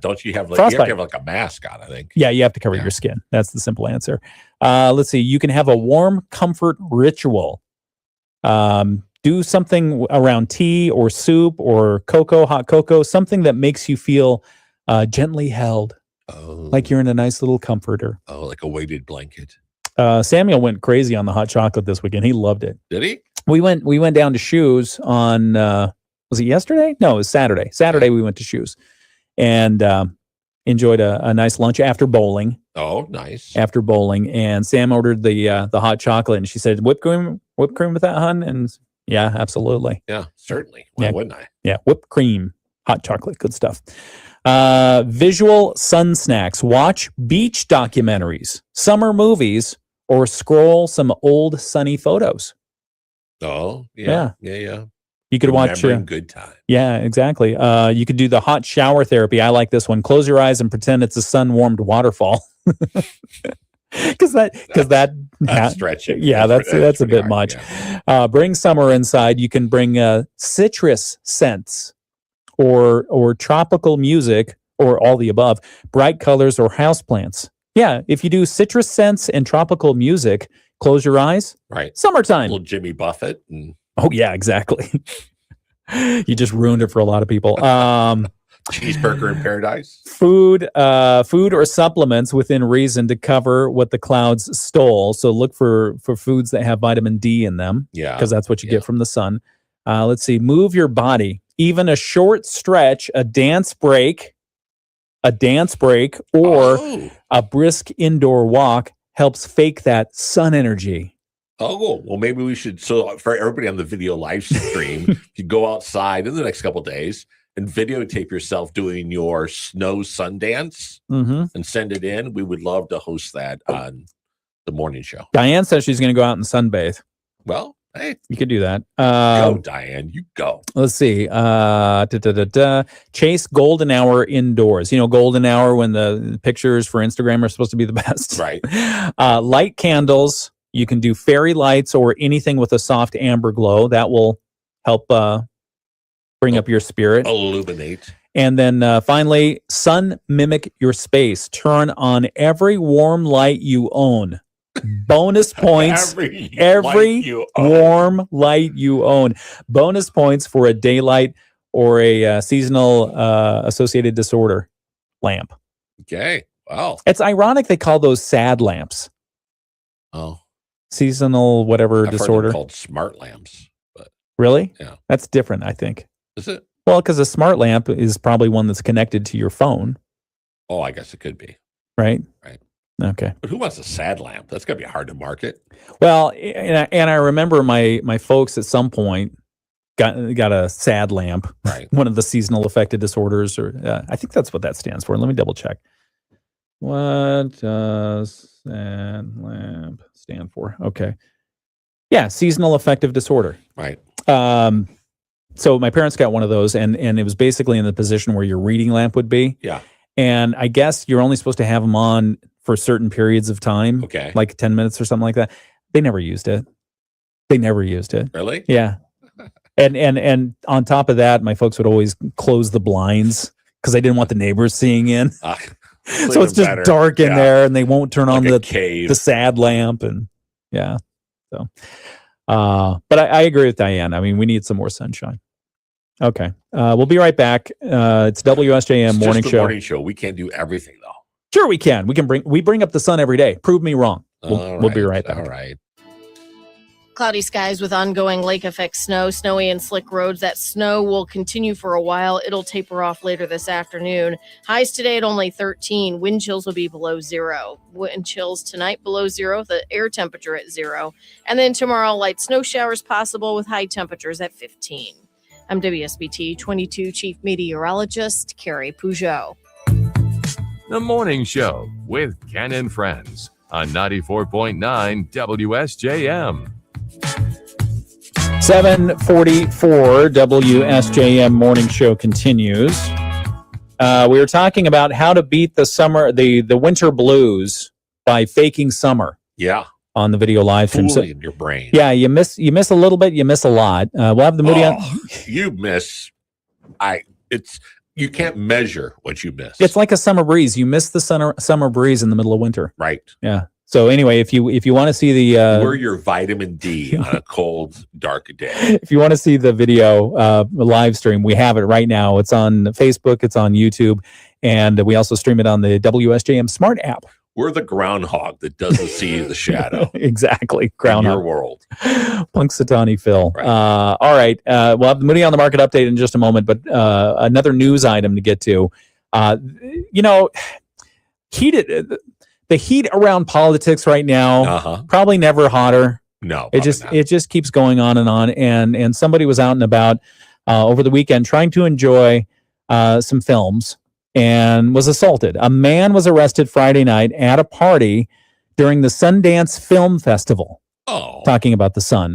Don't you have frostbite. a mask on, I think. Yeah, you have to cover your skin. That's the simple answer. Let's see. You can have a warm comfort ritual. Do something around tea or soup or hot cocoa, something that makes you feel gently held, like you're in a nice little comforter. Oh, like a weighted blanket. Samuel went crazy on the hot chocolate this weekend. He loved it. Did he? We went down to Shoes on was it yesterday? No, it was Saturday. Saturday we went to Shoes and enjoyed a nice lunch after bowling. Oh, nice. After bowling, and Sam ordered the hot chocolate, and she said, whipped cream with that, hun? And yeah, absolutely. Yeah, certainly. Why wouldn't I? Yeah, whipped cream, hot chocolate, good stuff. Visual sun snacks. Watch beach documentaries, summer movies, or scroll some old sunny photos. Oh, yeah. You could watch Remembering good time. Yeah, exactly. You could do the hot shower therapy. I like this one. Close your eyes and pretend it's a sun-warmed waterfall. Because That's stretching. Yeah, that's a pretty bit hard, much. yeah. Bring summer inside. You can bring citrus scents or tropical music or all the above, bright colors or houseplants. Yeah, if you do citrus scents and tropical music, close your eyes. Right. Summertime. Little Jimmy Buffett. And Oh, yeah, exactly. You just ruined it for a lot of people. Cheeseburger in paradise. Food or supplements within reason to cover what the clouds stole. So look for foods that have vitamin D in them. Yeah. Because that's what you get from the sun. Let's see. Move your body. Even a short stretch, a dance break, or a brisk indoor walk helps fake that sun energy. Oh, well, maybe we should. So for everybody on the video live stream, you go outside in the next couple of days and videotape yourself doing your snow sun dance and send it in. We would love to host that on the morning show. Diane says she's going to go out and sunbathe. Well, hey, You could do that. go, Diane. You go. Let's see. Chase golden hour indoors. You know, golden hour when the pictures for Instagram are supposed to be the best. Right. Light candles. You can do fairy lights or anything with a soft amber glow. That will help bring up your spirit. Illuminate. And then finally, sun mimic your space. Turn on every warm light you own. Bonus points. Every light you own. warm light you own. Bonus points for a daylight or a seasonal associated disorder lamp. Okay. Wow. It's ironic they call those sad lamps. Oh. Seasonal whatever I've heard them disorder. called smart lamps. But Really? Yeah. That's different, I think. is it? Well, because a smart lamp is probably one that's connected to your phone, Oh, I guess it could be. right? Right. Okay. But who wants a sad lamp? That's gonna be hard to market. Well, and I remember my folks at some point got a sad lamp, Right. one of the seasonal affected disorders, or I think that's what that stands for. Let me double check. What does sad lamp stand for? Okay. Yeah, seasonal affective disorder. Right. So my parents got one of those, and it was basically in the position where your reading lamp would be. Yeah. And I guess you're only supposed to have them on for certain periods of time, Okay. like 10 minutes or something like that. They never used it. Really? Yeah. And on top of that, my folks would always close the blinds because they didn't want the neighbors seeing in. So it's just dark in there, and they won't turn on Like a cave. the sad lamp, and yeah. So, but I agree with Diane. I mean, we need some more sunshine. Okay, we'll be right back. It's WSJM It's morning just the show. morning show. We can't do everything though. Sure, we can. We bring up the sun every day. Prove me wrong. We'll be right back. All right. Cloudy skies with ongoing lake effect snow, snowy and slick roads. That snow will continue for a while. It'll taper off later this afternoon. Highs today at only 13. Wind chills will be below 0. Wind chills tonight below 0. The air temperature at 0. And then tomorrow, light snow showers possible with high temperatures at 15. I'm WSBT 22 Chief Meteorologist Carrie Peugeot. The Morning Show with Ken and Friends on 94.9 WSJM. 7:44 WSJM Morning Show continues. We were talking about how to beat the winter blues by faking summer. Yeah. On the video live stream. So, in your brain. yeah, you miss a little bit, you miss a lot. We'll have the Moody on. You miss. You can't measure what you miss. It's like a summer breeze. You miss the summer breeze in the middle of winter. Right. Yeah. So anyway, if you want to see the we're your vitamin D on a cold, dark day. If you want to see the video live stream, we have it right now. It's on Facebook, it's on YouTube, and we also stream it on the WSJM Smart app. We're the groundhog that doesn't see the shadow. Exactly. Groundhog. In your world. Punxsutawney Phil. Right. All right. We'll have the Moody on the Market update in just a moment, but another news item to get to. The heat around politics right now, probably never hotter. No, it just keeps going on. And somebody was out and about over the weekend trying to enjoy some films and was assaulted. A man was arrested Friday night at a party during the Sundance Film Festival. Oh, talking about the sun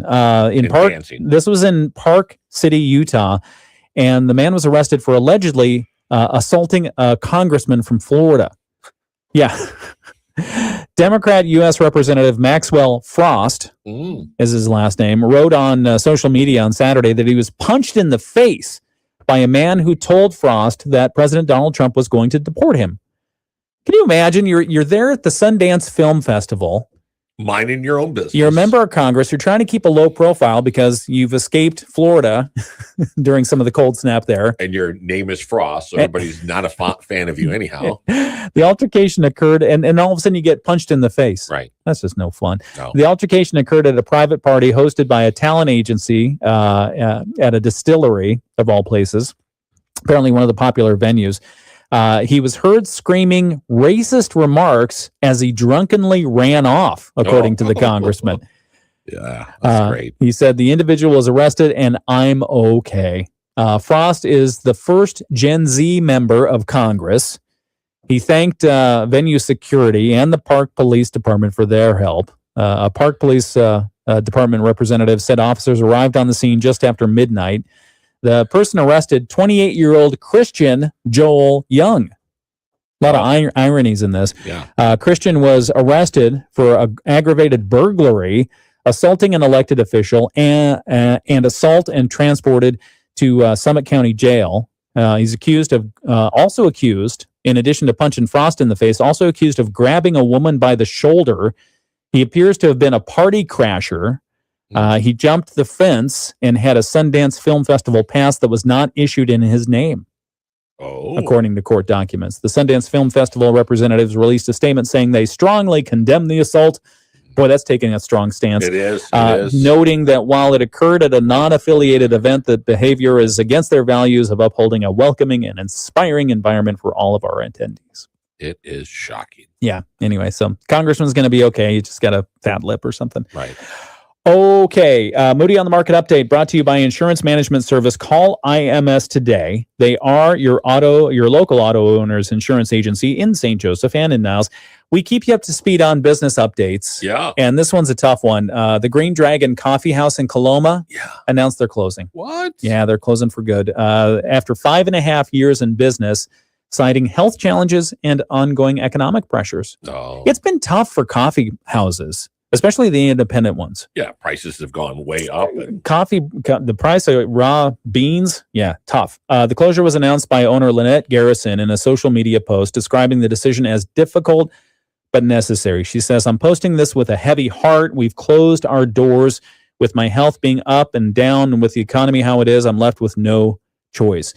in And Park. dancing. This was in Park City, Utah, and the man was arrested for allegedly assaulting a congressman from Florida. Yeah. Democrat U.S. Representative Maxwell Frost, is his last name, wrote on social media on Saturday that he was punched in the face by a man who told Frost that President Donald Trump was going to deport him. Can you imagine? You're there at the Sundance Film Festival. Minding your own business. You're a member of Congress. You're trying to keep a low profile because you've escaped Florida during some of the cold snap there. And your name is Frost, so everybody's not a fan of you anyhow. The altercation occurred, and all of a sudden you get punched in the face. Right. That's just no fun. No. The altercation occurred at a private party hosted by a talent agency at a distillery, of all places, apparently one of the popular venues. He was heard screaming racist remarks as he drunkenly ran off, according to the congressman. Yeah, that's great. He said the individual was arrested and I'm okay. Frost is the first Gen Z member of Congress. He thanked venue security and the Park Police Department for their help. A Park Police Department representative said officers arrived on the scene just after midnight. The person arrested, 28-year-old Christian Joel Young. A lot of ironies in this. Yeah. Christian was arrested for aggravated burglary, assaulting an elected official, and assault and transported to Summit County Jail. He's also accused, in addition to punching Frost in the face, also accused of grabbing a woman by the shoulder. He appears to have been a party crasher. He jumped the fence and had a Sundance Film Festival pass that was not issued in his name, according to court documents. The Sundance Film Festival representatives released a statement saying they strongly condemn the assault. Boy, that's taking a strong stance. It is. Noting that while it occurred at a non-affiliated event, that behavior is against their values of upholding a welcoming and inspiring environment for all of our attendees. It is shocking. Yeah. Anyway, so Congressman's going to be okay. You just got a fat lip or something. Right. Okay. Moody on the Market update brought to you by Insurance Management Service. Call IMS today. They are your local auto owner's insurance agency in St. Joseph and in Niles. We keep you up to speed on business updates. Yeah. And this one's a tough one. The Green Dragon Coffee House in Coloma announced they're closing. What? Yeah, they're closing for good. After 5.5 years in business, citing health challenges and ongoing economic pressures. Oh. It's been tough for coffee houses, especially the independent ones. Yeah, prices have gone way up. Coffee, the price of raw beans, tough. The closure was announced by owner Lynette Garrison in a social media post describing the decision as difficult but necessary. She says, I'm posting this with a heavy heart. We've closed our doors. With my health being up and down and with the economy how it is, I'm left with no choice.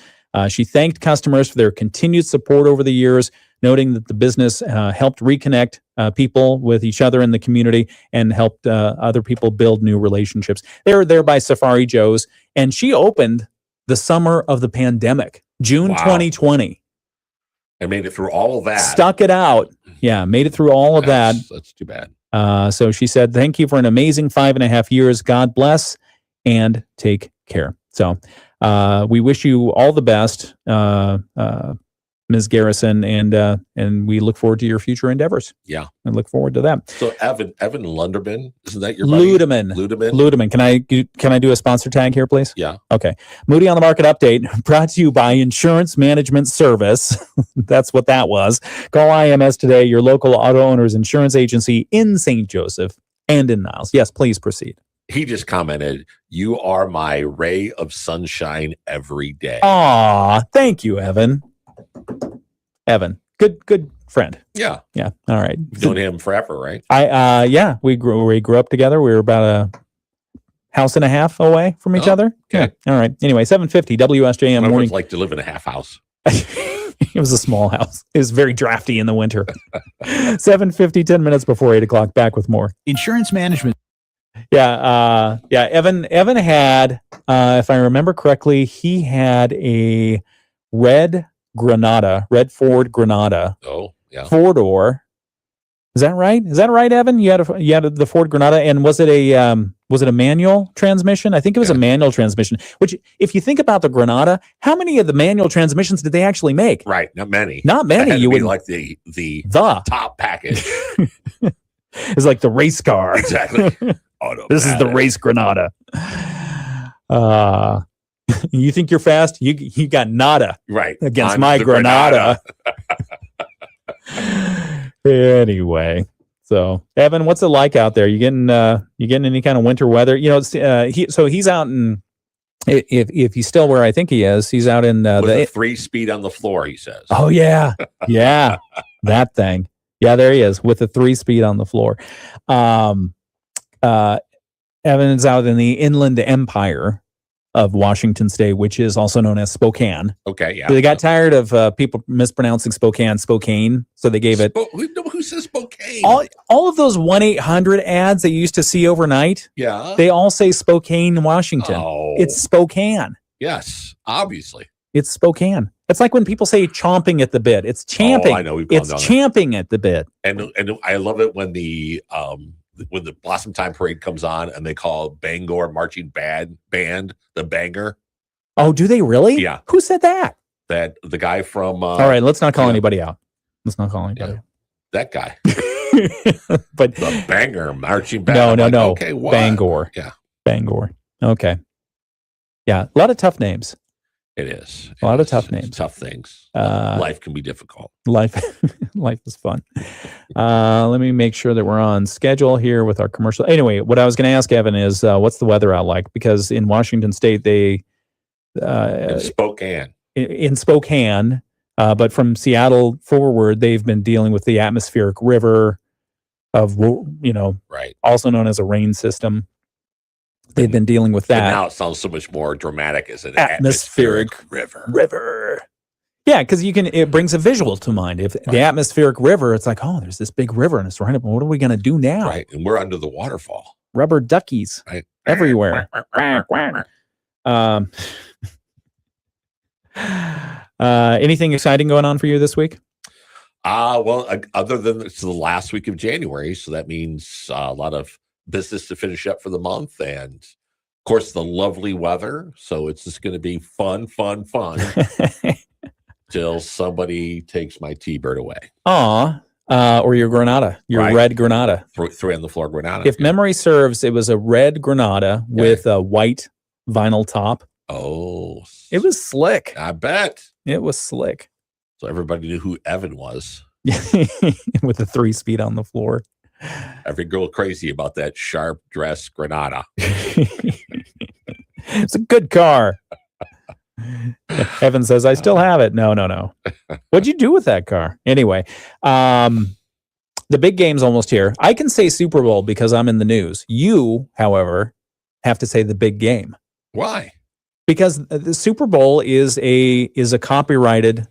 She thanked customers for their continued support over the years, noting that the business helped reconnect people with each other in the community and helped other people build new relationships. They were there by Safari Joe's, and she opened the summer of the pandemic, June 2020. I made it through all of that. Stuck it out. Yeah, made it through all of that. That's too bad. So she said, thank you for an amazing 5.5 years. God bless and take care. So we wish you all the best, Ms. Garrison, and we look forward to your future endeavors. Yeah. I look forward to that. So Evan Lunderman, isn't that your buddy? Ludeman. Can I do a sponsor tag here, please? Yeah. Okay. Moody on the Market Update brought to you by Insurance Management Service. That's what that was. Call IMS today, your local auto owner's insurance agency in St. Joseph and in Niles. Yes, please proceed. He just commented, "You are my ray of sunshine every day." Aw, thank you, Evan. Evan, good friend. Yeah. Yeah. All right. You've known him forever, right? Yeah, we grew up together. We were about a house and a half away from each other. Okay. Yeah. All right. Anyway, 750 WSJM What morning. would it like to live in a half house? It was a small house. It was very drafty in the winter. 750, 10 minutes before 8 o'clock. Back with more. Insurance management. Yeah. Evan had, if I remember correctly, he had a red Ford Granada. Oh, yeah. 4-door. Is that right? Evan? You had the Ford Granada, and was it a manual transmission? I think it was a manual transmission. Which, if you think about the Granada, how many of the manual transmissions did they actually make? Right, not many. Not many. It had to You be would like the top package. It's like the race car. Exactly. This is the race Granada. You think you're fast? You got nada right against I'm my the Granada. Anyway, so Evan, what's it like out there? You getting any kind of winter weather? You know, he's out in. If he's still where I think he is, he's out in with a 3-speed on the floor. He says. Oh yeah, that thing. Yeah, there he is with a 3-speed on the floor. Evan's out in the Inland Empire of Washington State, which is also known as Spokane. Okay, yeah. They got tired of people mispronouncing Spokane, so they gave it. Who says Spokane? All of those 1-800 ads that you used to see overnight. Yeah. They all say Spokane, Washington. Oh. It's Spokane. Yes, obviously. It's Spokane. It's like when people say chomping at the bit. It's champing. Oh, I know. It's champing at the bit. And I love it when the Blossom Time Parade comes on and they call Bangor Marching Band the Banger. Oh, do they really? Yeah. Who said that? That the guy from. All right, let's not call anybody out. Let's not call anybody out. That guy. But the Banger Marching Band. No. Okay, what? Bangor. Yeah. Bangor. Okay. Yeah, a lot of tough names. It is. A lot of tough names. Tough things. Life can be difficult. Life is fun. Let me make sure that we're on schedule here with our commercial. Anyway, what I was going to ask Evan is, what's the weather out like? Because in Washington State, they in Spokane, but from Seattle forward, they've been dealing with the atmospheric river of, right, also known as a rain system. They've been dealing with that. And now it sounds so much more dramatic as an atmospheric river. Yeah, because it brings a visual to mind. If the atmospheric river, it's like, oh, there's this big river and it's right up. What are we going to do now? Right, and we're under the waterfall. Rubber duckies everywhere. Anything exciting going on for you this week? Well, other than it's the last week of January, so that means a lot of business to finish up for the month, and of course the lovely weather. So it's just going to be fun till somebody takes my T-Bird away. Or your Granada, red Granada. Three on the floor Granada. If memory serves, it was a red Granada with a white vinyl top. Oh, it was slick. I bet it was slick. So everybody knew who Evan was. With the 3-speed on the floor. Every girl crazy about that sharp dress Granada. It's a good car. Evan says, I still have it. No. What'd you do with that car? Anyway, the big game's almost here. I can say Super Bowl because I'm in the news. You, however, have to say the big game. Why? because the Super Bowl is a copyrighted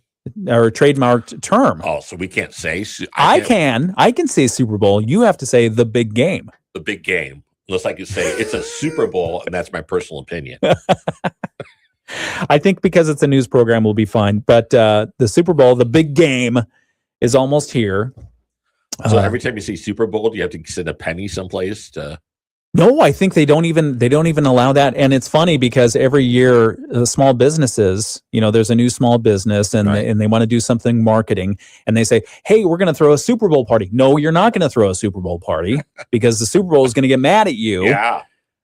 or trademarked term. Oh, so we can't say. I can say Super Bowl. You have to say the big game. The big game. Unless I could say it's a Super Bowl, and that's my personal opinion. I think because it's a news program, we'll be fine. But the Super Bowl, the big game, is almost here. So every time you say Super Bowl, do you have to send a penny someplace to? No, I think they don't even allow that. And it's funny because every year, small businesses, there's a new small business and they want to do something marketing, and they say, "Hey, we're going to throw a Super Bowl party." No, you're not going to throw a Super Bowl party because the Super Bowl is going to get mad at you. Yeah.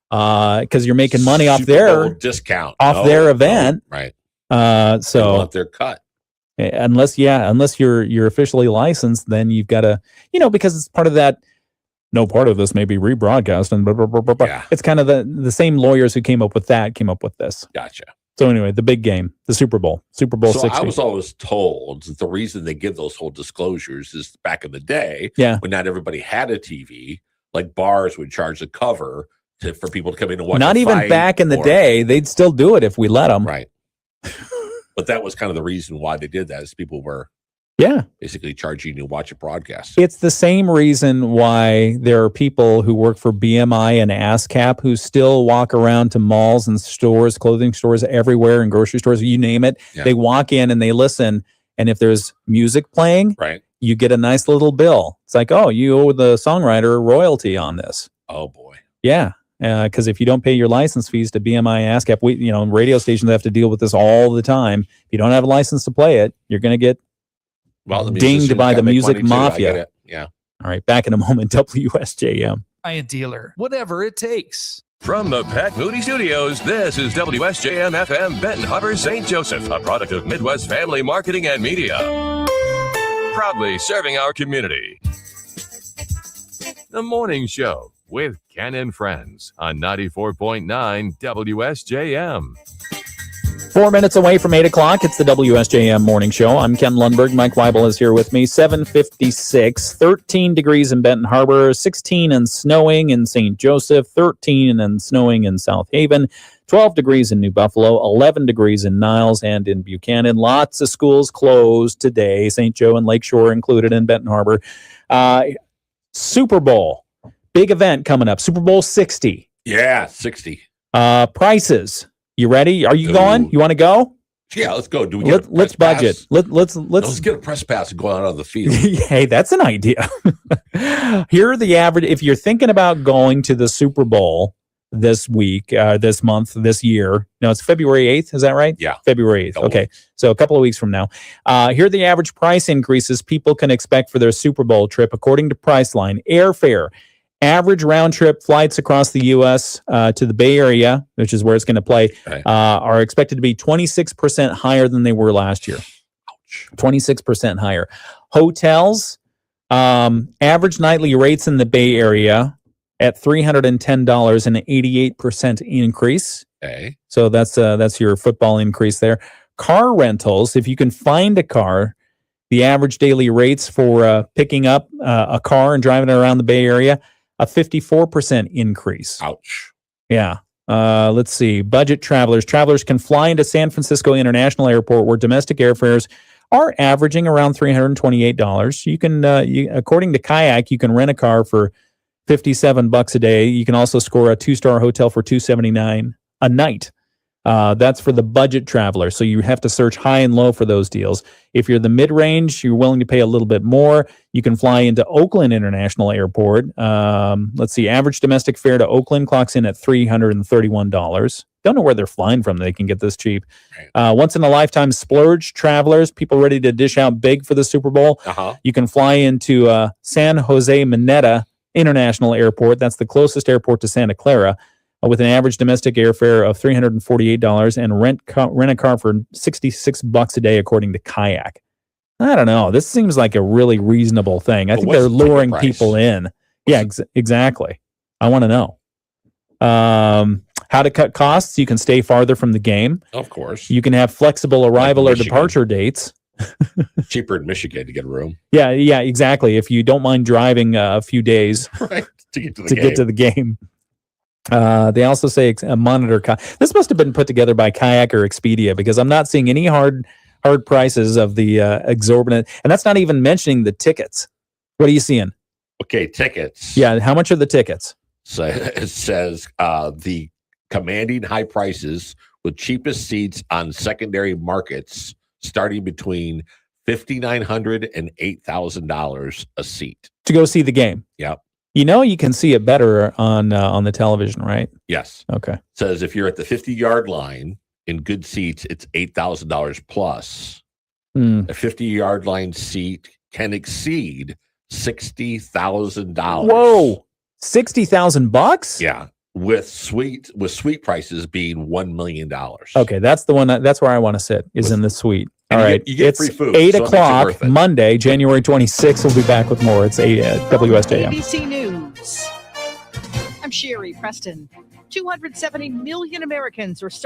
Because you're making money off Super their Bowl discount their event, right? So they want their cut. Unless you're officially licensed, then you've got to, because it's part of that. No part of this may be rebroadcast, and blah, blah, blah, blah, blah. Yeah. It's kind of the same lawyers who came up with this. Gotcha. So anyway, the big game, the Super Bowl So 60. I was always told that the reason they give those whole disclosures is back in the day, Yeah. when not everybody had a TV, like bars would charge a cover for people to come in and watch. Not a even fight back in the or- day, they'd still do it if we let them. right? But that was kind of the reason why they did that, is people were Yeah. basically charging you to watch a broadcast. It's the same reason why there are people who work for BMI and ASCAP who still walk around to malls and stores, clothing stores everywhere, and grocery stores, you name it. Yeah. They walk in and they listen. And if there's music playing, Right. you get a nice little bill. It's like, oh, you owe the songwriter a royalty on this. Oh boy. Yeah. Because if you don't pay your license fees to BMI and ASCAP, radio stations have to deal with this all the time. If you don't have a license to play it, you're going to get Well, the dinged musicians by gotta the make music money too. I mafia. get it. Yeah. All right. Back in a moment, WSJM. Buy a dealer, whatever it takes. From the Pat Moody Studios, this is WSJM FM Benton Harbor, St. Joseph, a product of Midwest Family Marketing and Media. Proudly serving our community. The Morning Show with Ken and Friends on 94.9 WSJM. 4 minutes away from 8 o'clock. It's the WSJM Morning Show. I'm Ken Lundberg. Mike Weibel is here with me. 7:56, 13 degrees in Benton Harbor, 16 and snowing in St. Joseph, 13 and snowing in South Haven, 12 degrees in New Buffalo, 11 degrees in Niles and in Buchanan. Lots of schools closed today, St. Joe and Lakeshore included in Benton Harbor. Super Bowl, big event coming up. Super Bowl 60. Yeah. 60. Prices. You ready? Are you Ooh. going? You want to go? Yeah. Let's go. Do we get Let's budget. Let's get a press pass and go out on the field. Hey, that's an idea. Here are the average. If you're thinking about going to the Super Bowl this week, this month, this year, no, it's February 8th. Is that right? Yeah. February 8th. Okay. So a couple of weeks from now. Here are the average price increases people can expect for their Super Bowl trip, according to Priceline. Airfare. Average round trip flights across the U.S. To the Bay Area, which is where it's going to play, Right. are expected to be 26% higher than they were last year. 26% higher. Hotels, average nightly rates in the Bay Area at $310, an 88% increase. Okay. So that's your football increase there. Car rentals, if you can find a car, the average daily rates for picking up a car and driving it around the Bay Area, a 54% increase. Ouch. Yeah. Let's see. Budget travelers. Travelers can fly into San Francisco International Airport, where domestic airfares are averaging around $328. You can, according to Kayak, you can rent a car for $57 a day. You can also score a 2-star hotel for $279 a night. That's for the budget traveler. So you have to search high and low for those deals. If you're the mid-range, you're willing to pay a little bit more. You can fly into Oakland International Airport. Let's see. Average domestic fare to Oakland clocks in at $331. Don't know where they're flying from. They can get this cheap. Once in a lifetime splurge travelers, people ready to dish out big for the Super Bowl. You can fly into San Jose Mineta International Airport. That's the closest airport to Santa Clara. With an average domestic airfare of $348 and rent a car for $66 a day, according to Kayak. I don't know. This seems like a really reasonable thing. I think they're luring people in. Yeah, exactly. I want to know. How to cut costs. You can stay farther from the game. Of course. You can have flexible arrival or departure dates. Cheaper in Michigan to get a room. Yeah, exactly. If you don't mind driving a few days right, to get to the game. Get to the game. They also say monitor. This must have been put together by Kayak or Expedia because I'm not seeing any hard prices of the exorbitant, and that's not even mentioning the tickets. What are you seeing? Okay, tickets. Yeah, how much are the tickets? So it says the commanding high prices with cheapest seats on secondary markets starting between $5,900 and $8,000 a seat To go see the game. Yep. You know, you can see it better on the television, right? Yes. Okay. Says if you're at the 50-yard line in good seats, it's $8,000 plus. Hmm. A 50-yard line seat can exceed $60,000. Whoa, $60,000? Yeah, with suite prices being $1 million. Okay, that's the one. That's where I want to sit. Is in the suite. All And right, you get it's free food, 8 so it makes it o'clock worth it. Monday, January 26th. We'll be back with more. It's WSJM. ABC News. I'm Sherry Preston. 270 million Americans are